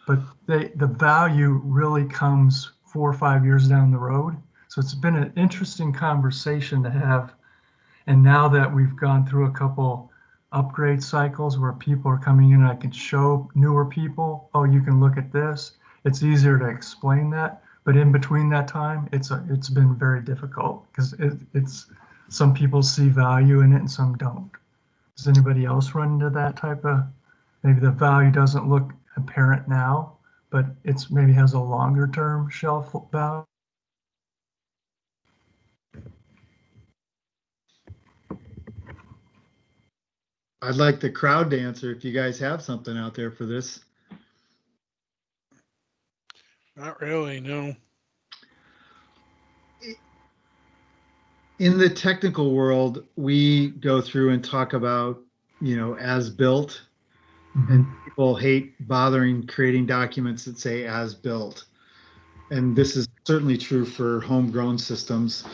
But the value really comes 4 or 5 years down the road. So it's been an interesting conversation to have. And now that we've gone through a couple upgrade cycles where people are coming in, and I can show newer people, oh, you can look at this. It's easier to explain that. But in between that time, it's been very difficult because it's some people see value in it and some don't. Does anybody else run into that type of, maybe the value doesn't look apparent now, but it's maybe has a longer term shelf value? I'd like the crowd to answer if you guys have something out there for this. Not really, no. In the technical world, we go through and talk about, as built, and people hate bothering creating documents that say as built. And this is certainly true for homegrown systems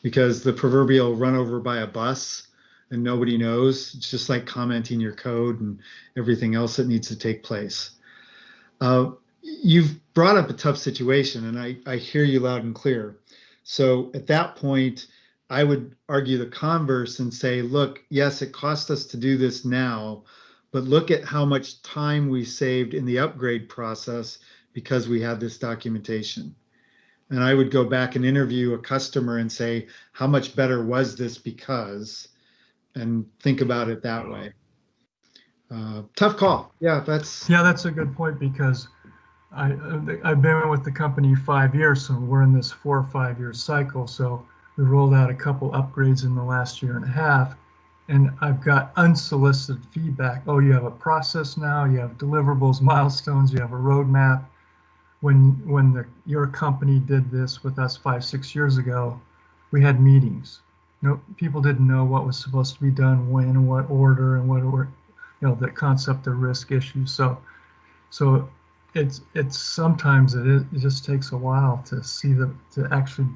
because the proverbial run over by a bus and nobody knows. It's just like commenting your code and everything else that needs to take place. You've brought up a tough situation, and I hear you loud and clear. So at that point, I would argue the converse and say, look, yes, it cost us to do this now, but look at how much time we saved in the upgrade process because we had this documentation. And I would go back and interview a customer and say, how much better was this because, and think about it that way. Tough call. Yeah, that's a good point because I've been with the company 5 years, so we're in this 4 or 5 year cycle. So we rolled out a couple upgrades in the last year and a half, and I've got unsolicited feedback. Oh, you have a process now, you have deliverables, milestones, you have a roadmap. When your company did this with us 5, 6 years ago, we had meetings. No, people didn't know what was supposed to be done, when, and what order, and the concept of risk issues. So it's sometimes it just takes a while to actually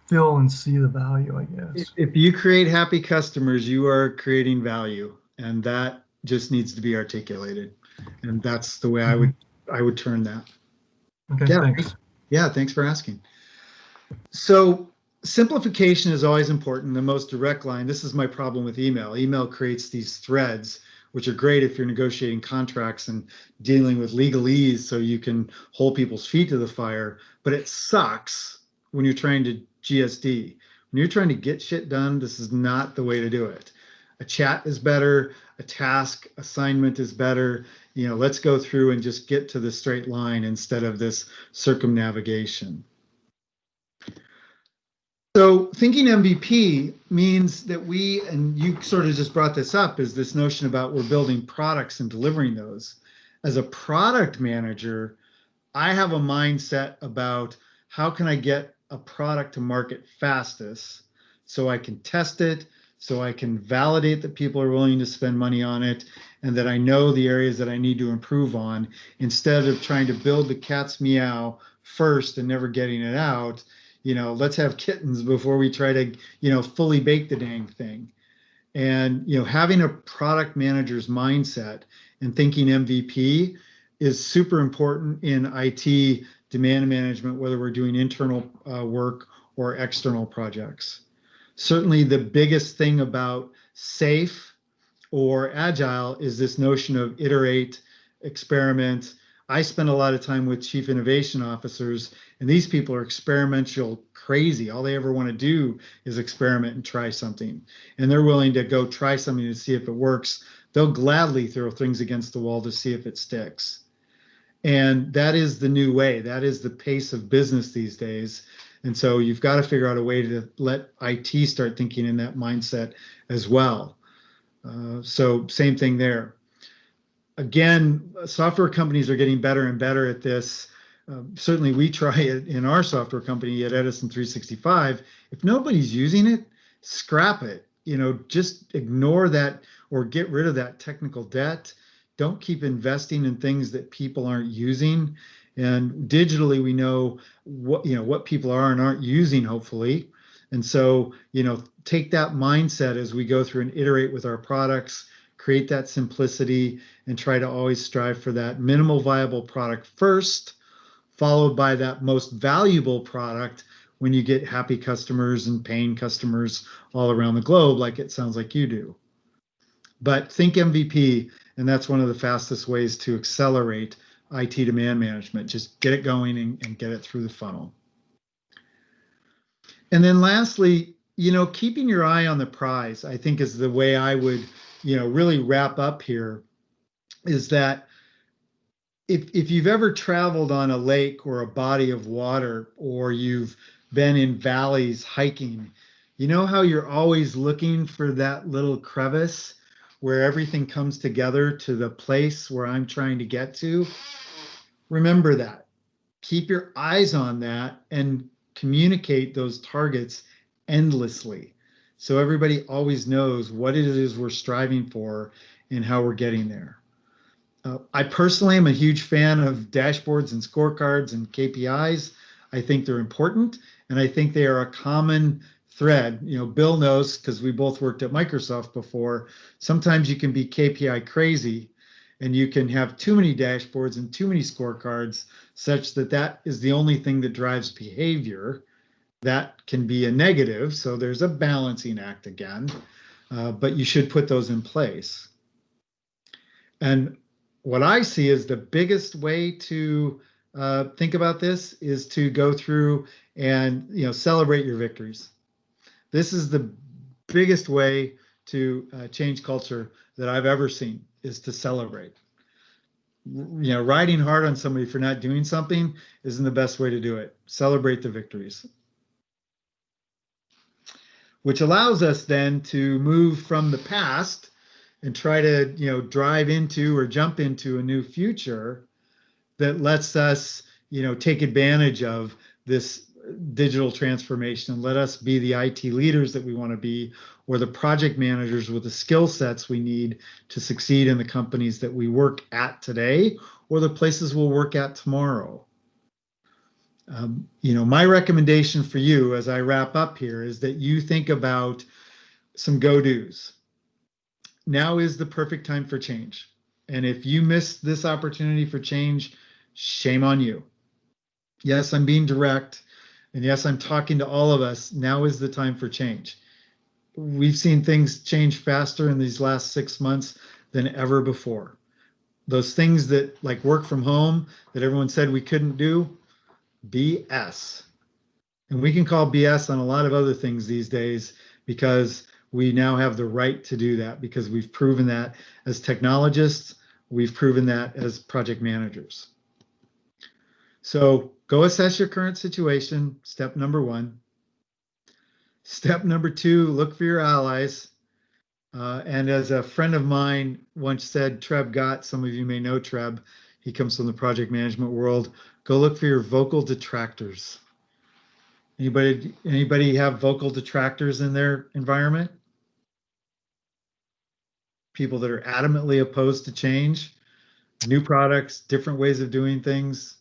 feel and see the value, I guess. If you create happy customers, you are creating value, and that just needs to be articulated. And that's the way I would turn that. Okay, yeah, thanks. Yeah, thanks for asking. So simplification is always important. The most direct line, this is my problem with email. Email creates these threads, which are great if you're negotiating contracts and dealing with legalese so you can hold people's feet to the fire, but it sucks when you're trying to GSD. When you're trying to get shit done, this is not the way to do it. A chat is better, a task assignment is better. Let's go through and just get to the straight line instead of this circumnavigation. So thinking MVP means that and you sort of just brought this up, is this notion about we're building products and delivering those. As a product manager, I have a mindset about how can I get a product to market fastest so I can test it, so I can validate that people are willing to spend money on it, and that I know the areas that I need to improve on, instead of trying to build the cat's meow first and never getting it out. Let's have kittens before we try to, fully bake the dang thing. And, having a product manager's mindset and thinking MVP is super important in IT demand management, whether we're doing internal work or external projects. Certainly the biggest thing about SAFe or Agile is this notion of iterate, experiment. I spend a lot of time with chief innovation officers, and these people are experimental crazy. All they ever want to do is experiment and try something. And they're willing to go try something to see if it works They'll gladly throw things against the wall to see if it sticks. And that is the new way. That is the pace of business these days. And so you've got to figure out a way to let IT start thinking in that mindset as well. So same thing there. Again, software companies are getting better and better at this. Certainly we try it in our software company at Edison 365. If nobody's using it, scrap it. Just ignore that or get rid of that technical debt. Don't keep investing in things that people aren't using. And digitally, we know what people are and aren't using, hopefully. And so, take that mindset as we go through and iterate with our products, create that simplicity, and try to always strive for that minimal viable product first, followed by that most valuable product when you get happy customers and paying customers all around the globe, like it sounds like you do. But think MVP, and that's one of the fastest ways to accelerate IT demand management. Just get it going and get it through the funnel. And then lastly, keeping your eye on the prize, I think is the way I would, really wrap up here, is that if you've ever traveled on a lake or a body of water, or you've been in valleys hiking, you know how you're always looking for that little crevice where everything comes together to the place where I'm trying to get to? Remember that. Keep your eyes on that and communicate those targets endlessly, so everybody always knows what it is we're striving for and how we're getting there. I personally am a huge fan of dashboards and scorecards and KPIs. I think they're important, and I think they are a common thread. Bill knows, because we both worked at Microsoft before. Sometimes you can be KPI crazy, and you can have too many dashboards and too many scorecards, such that is the only thing that drives behavior. That can be a negative, so there's a balancing act again, but you should put those in place. And what I see is the biggest way to think about this is to go through and celebrate your victories. This is the biggest way to change culture that I've ever seen, is to celebrate. Riding hard on somebody for not doing something isn't the best way to do it. Celebrate the victories. Which allows us then to move from the past and try to, drive into or jump into a new future that lets us, take advantage of this digital transformation and let us be the IT leaders that we want to be, or the project managers with the skill sets we need to succeed in the companies that we work at today, or the places we'll work at tomorrow. My recommendation for you as I wrap up here is that you think about some go-dos. Now is the perfect time for change. And if you miss this opportunity for change, shame on you. Yes, I'm being direct. And yes, I'm talking to all of us. Now is the time for change. We've seen things change faster in these last 6 months than ever before. Those things that, like work from home, that everyone said we couldn't do, BS. And we can call BS on a lot of other things these days, because we now have the right to do that, because we've proven that as technologists, we've proven that as project managers. So go assess your current situation, step number 1. Step number 2, look for your allies. And as a friend of mine once said, Treb Gott, some of you may know Treb, he comes from the project management world, go look for your vocal detractors. Anybody have vocal detractors in their environment? People that are adamantly opposed to change, new products, different ways of doing things.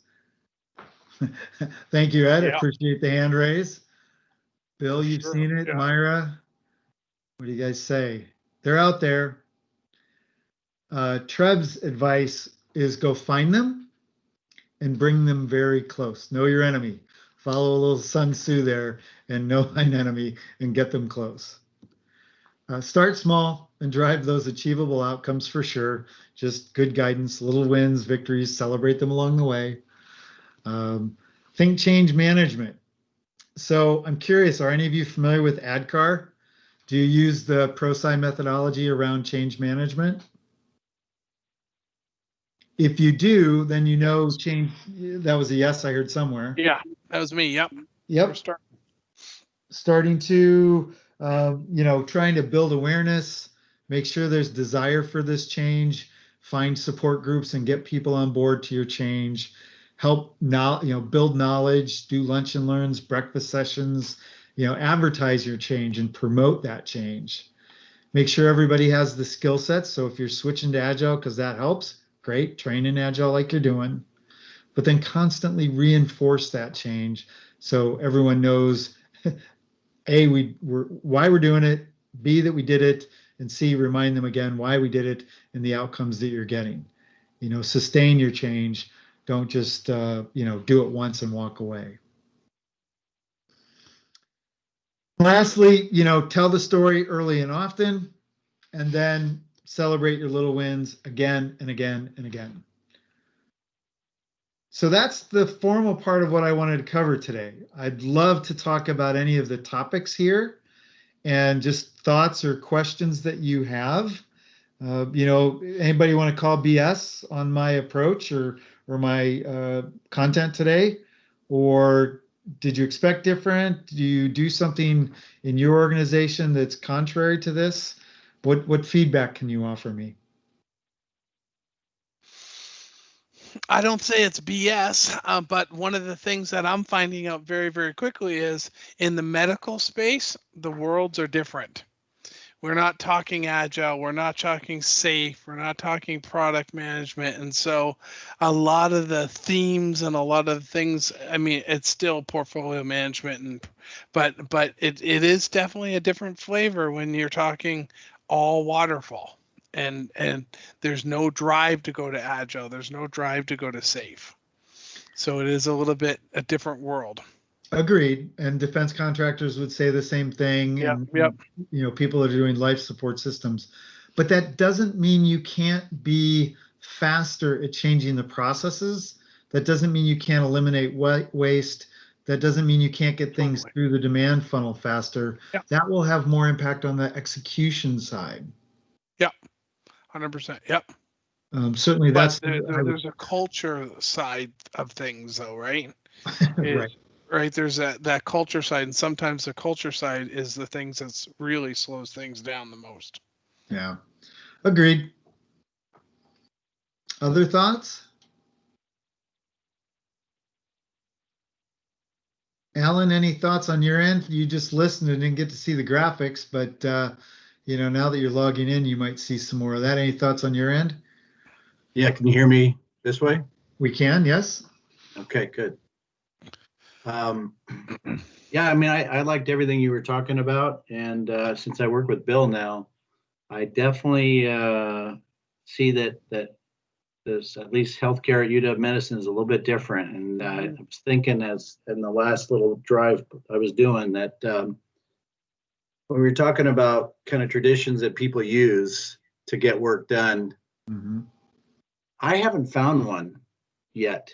Thank you, Ed. Yeah. Appreciate the hand raise. Bill, you've Sure, seen it. yeah. Myra, what do you guys say? They're out there. Treb's advice is go find them and bring them very close. Know your enemy. Follow a little Sun Tzu there and know thine enemy and get them close. Start small and drive those achievable outcomes for sure. Just good guidance, little wins, victories, celebrate them along the way. Think change management. So I'm curious, are any of you familiar with ADKAR? Do you use the ProSci methodology around change management? If you do, then you know change. That was a yes I heard somewhere. Yeah, that was me. Yep. Yep. We're starting. Starting to, trying to build awareness, make sure there's desire for this change, find support groups and get people on board to your change, help now, build knowledge, do lunch and learns, breakfast sessions, advertise your change and promote that change. Make sure everybody has the skill sets. So if you're switching to Agile, because that helps, great, train in Agile like you're doing, but then constantly reinforce that change so everyone knows A, why we're doing it, B, that we did it, and C, remind them again why we did it and the outcomes that you're getting. Sustain your change. Don't just do it once and walk away. Lastly, tell the story early and often, and then celebrate your little wins again and again and again. So that's the formal part of what I wanted to cover today. I'd love to talk about any of the topics here and just thoughts or questions that you have. Anybody want to call BS on my approach or my content today? Or did you expect different? Do you do something in your organization that's contrary to this? What feedback can you offer me? I don't say it's BS, but one of the things that I'm finding out very, very quickly is in the medical space, the worlds are different. We're not talking agile, we're not talking safe, we're not talking product management. And so a lot of the themes and a lot of things, I mean, it's still portfolio management but it is definitely a different flavor when you're talking all waterfall. And there's no drive to go to agile, there's no drive to go to safe. So it is a little bit a different world. Agreed. And defense contractors would say the same thing. Yep, And, yep. People are doing life support systems. But that doesn't mean you can't be faster at changing the processes. That doesn't mean you can't eliminate waste. That doesn't mean you can't get things through the demand funnel faster. Yep. That will have more impact on the execution side. Yep. 100%. Yep. Certainly, but there's a culture side of things, though, right? Right. Right. There's that culture side, and sometimes the culture side is the things that's really slows things down the most. Yeah. Agreed. Other thoughts? Alan, any thoughts on your end? You just listened and didn't get to see the graphics, but now that you're logging in, you might see some more of that. Any thoughts on your end? Yeah, can you hear me this way? We can, yes. Okay, good. Yeah, I mean, I liked everything you were talking about, and since I work with Bill now, I definitely see that this, at least healthcare at UW Medicine, is a little bit different. And I was thinking, as in the last little drive I was doing, that when we were talking about kind of traditions that people use to get work done, I haven't found one yet.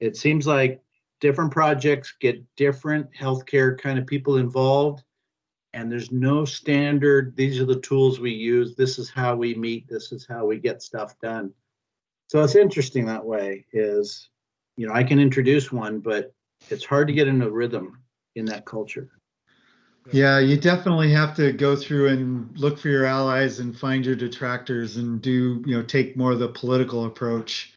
It seems like different projects get different healthcare kind of people involved, and there's no standard, these are the tools we use, this is how we meet, this is how we get stuff done. So it's interesting that way is, I can introduce one, but it's hard to get in a rhythm in that culture. Yeah, you definitely have to go through and look for your allies and find your detractors and take more of the political approach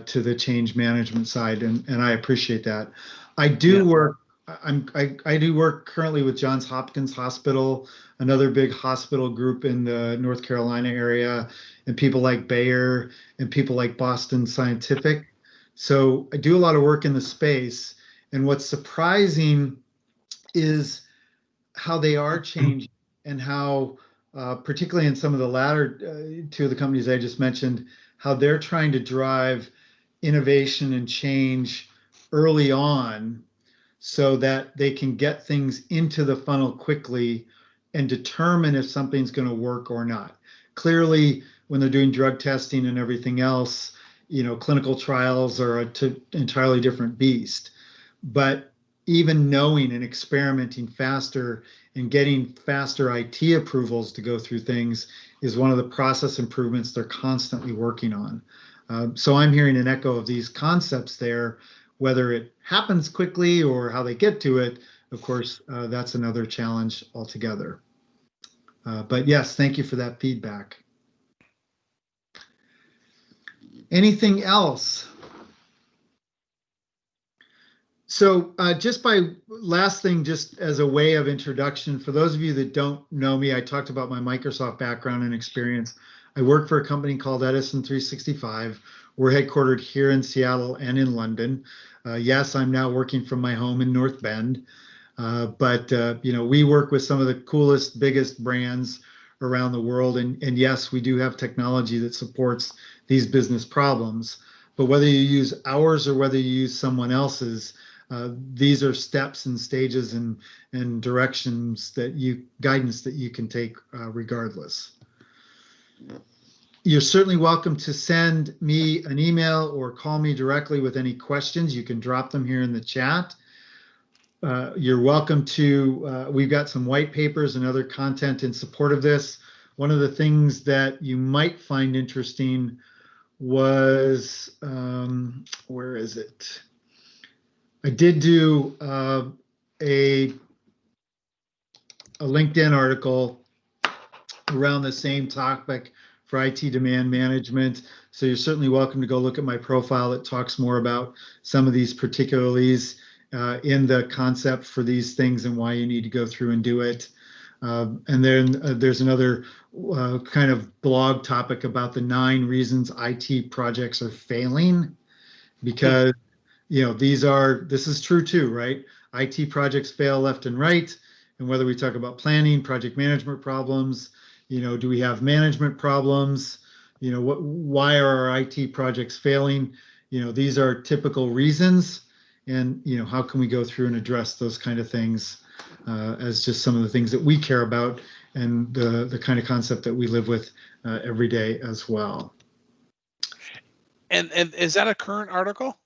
to the change management side. And I appreciate that. I do work. I do work currently with Johns Hopkins Hospital, another big hospital group in the North Carolina area, and people like Bayer and people like Boston Scientific. So I do a lot of work in the space. And what's surprising is how they are changing and how, particularly in some of the latter two of the companies I just mentioned, how they're trying to drive innovation and change early on so that they can get things into the funnel quickly and determine if something's going to work or not. Clearly, when they're doing drug testing and everything else, clinical trials are an entirely different beast. But even knowing and experimenting faster and getting faster IT approvals to go through things is one of the process improvements they're constantly working on. So I'm hearing an echo of these concepts there. Whether it happens quickly or how they get to it, of course, that's another challenge altogether. But yes, thank you for that feedback. Anything else? So just last thing, just as a way of introduction, for those of you that don't know me, I talked about my Microsoft background and experience. I work for a company called Edison 365. We're headquartered here in Seattle and in London. Yes, I'm now working from my home in North Bend. But we work with some of the coolest, biggest brands around the world. And yes, we do have technology that supports these business problems. But whether you use ours or whether you use someone else's, these are steps and stages and directions guidance that you can take regardless. You're certainly welcome to send me an email or call me directly with any questions. You can drop them here in the chat. You're welcome to, we've got some white papers and other content in support of this. One of the things that you might find interesting was, where is it? I did do a LinkedIn article around the same topic for IT demand management. So you're certainly welcome to go look at my profile that talks more about some of these particularities in the concept for these things and why you need to go through and do it. And then there's another kind of blog topic about the 9 reasons IT projects are failing, because this is true too, right? IT projects fail left and right. And whether we talk about planning, project management problems, do we have management problems? Why are our IT projects failing? These are typical reasons. And, how can we go through and address those kind of things as just some of the things that we care about and the kind of concept that we live with every day as well. And is that a current article?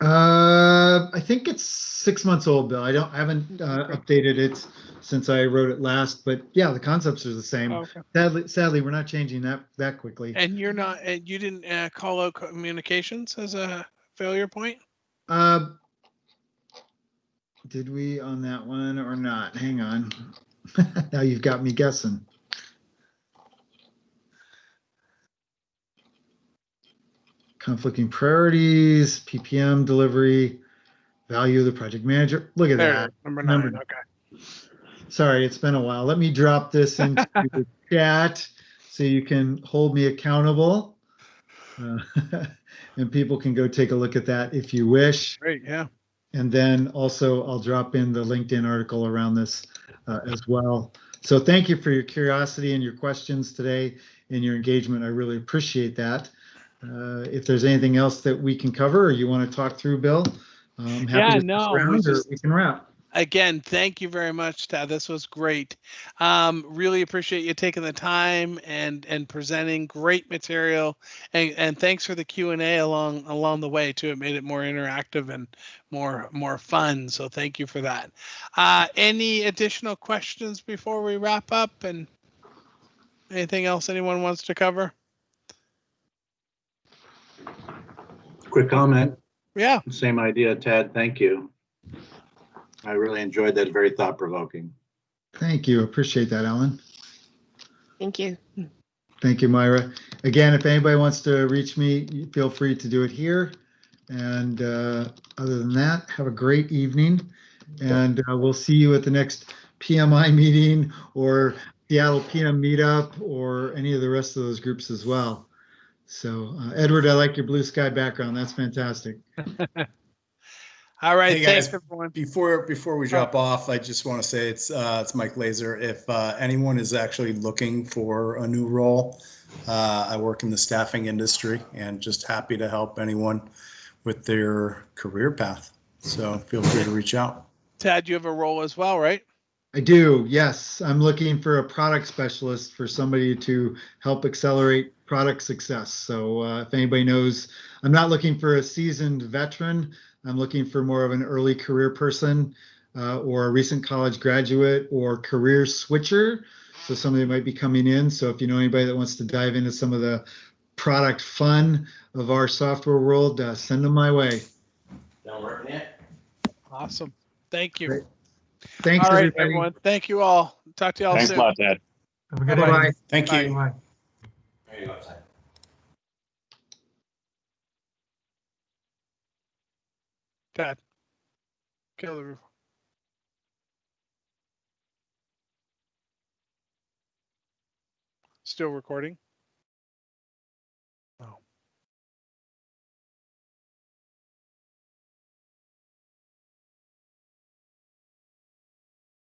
I think it's 6 months old, Bill. I haven't updated it since I wrote it last, but yeah, the concepts are the same. Oh, okay. Sadly, we're not changing that quickly. And you didn't call out communications as a failure point? Did we on that one or not? Hang on. Now you've got me guessing. Conflicting priorities, PPM delivery, value of the project manager. Look at that. Number 9. Okay. Sorry, it's been a while. Let me drop this into the chat so you can hold me accountable. And people can go take a look at that if you wish. Great, yeah. And then also I'll drop in the LinkedIn article around this as well. So thank you for your curiosity and your questions today and your engagement. I really appreciate that. If there's anything else that we can cover or you want to talk through, Bill, I'm happy to stick around, or we can wrap. Again, thank you very much, Tad. This was great. Really appreciate you taking the time and presenting great material. And thanks for the Q&A along the way too. It made it more interactive and more fun. So thank you for that. Any additional questions before we wrap up? And anything else anyone wants to cover? Quick comment. Yeah. Same idea, Tad. Thank you. I really enjoyed that. Very thought-provoking. Thank you. Appreciate that, Alan. Thank you. Thank you, Myra. Again, if anybody wants to reach me, feel free to do it here. And other than that, have a great evening. And we'll see you at the next PMI meeting or Seattle PM Meetup or any of the rest of those groups as well. So, Edward, I like your blue sky background. That's fantastic. All right, Hey thanks guys, everyone. before we drop off, I just want to say it's Mike Laser. If anyone is actually looking for a new role, I work in the staffing industry and just happy to help anyone with their career path. So feel free to reach out. Tad, you have a role as well, right? I do, yes. I'm looking for a product specialist for somebody to help accelerate product success. So if anybody knows, I'm not looking for a seasoned veteran. I'm looking for more of an early career person or a recent college graduate or career switcher. So somebody might be coming in. So if you know anybody that wants to dive into some of the product fun of our software world, send them my way. Done working yet? Awesome. Thank you. Great. Thanks, All right, everybody. everyone. Thank you all. Talk to you all Thanks soon. a lot, Ted. Have a good Bye-bye. evening. Thank Bye. you. Bye. There you go outside. Dad, kill the roof. Still recording?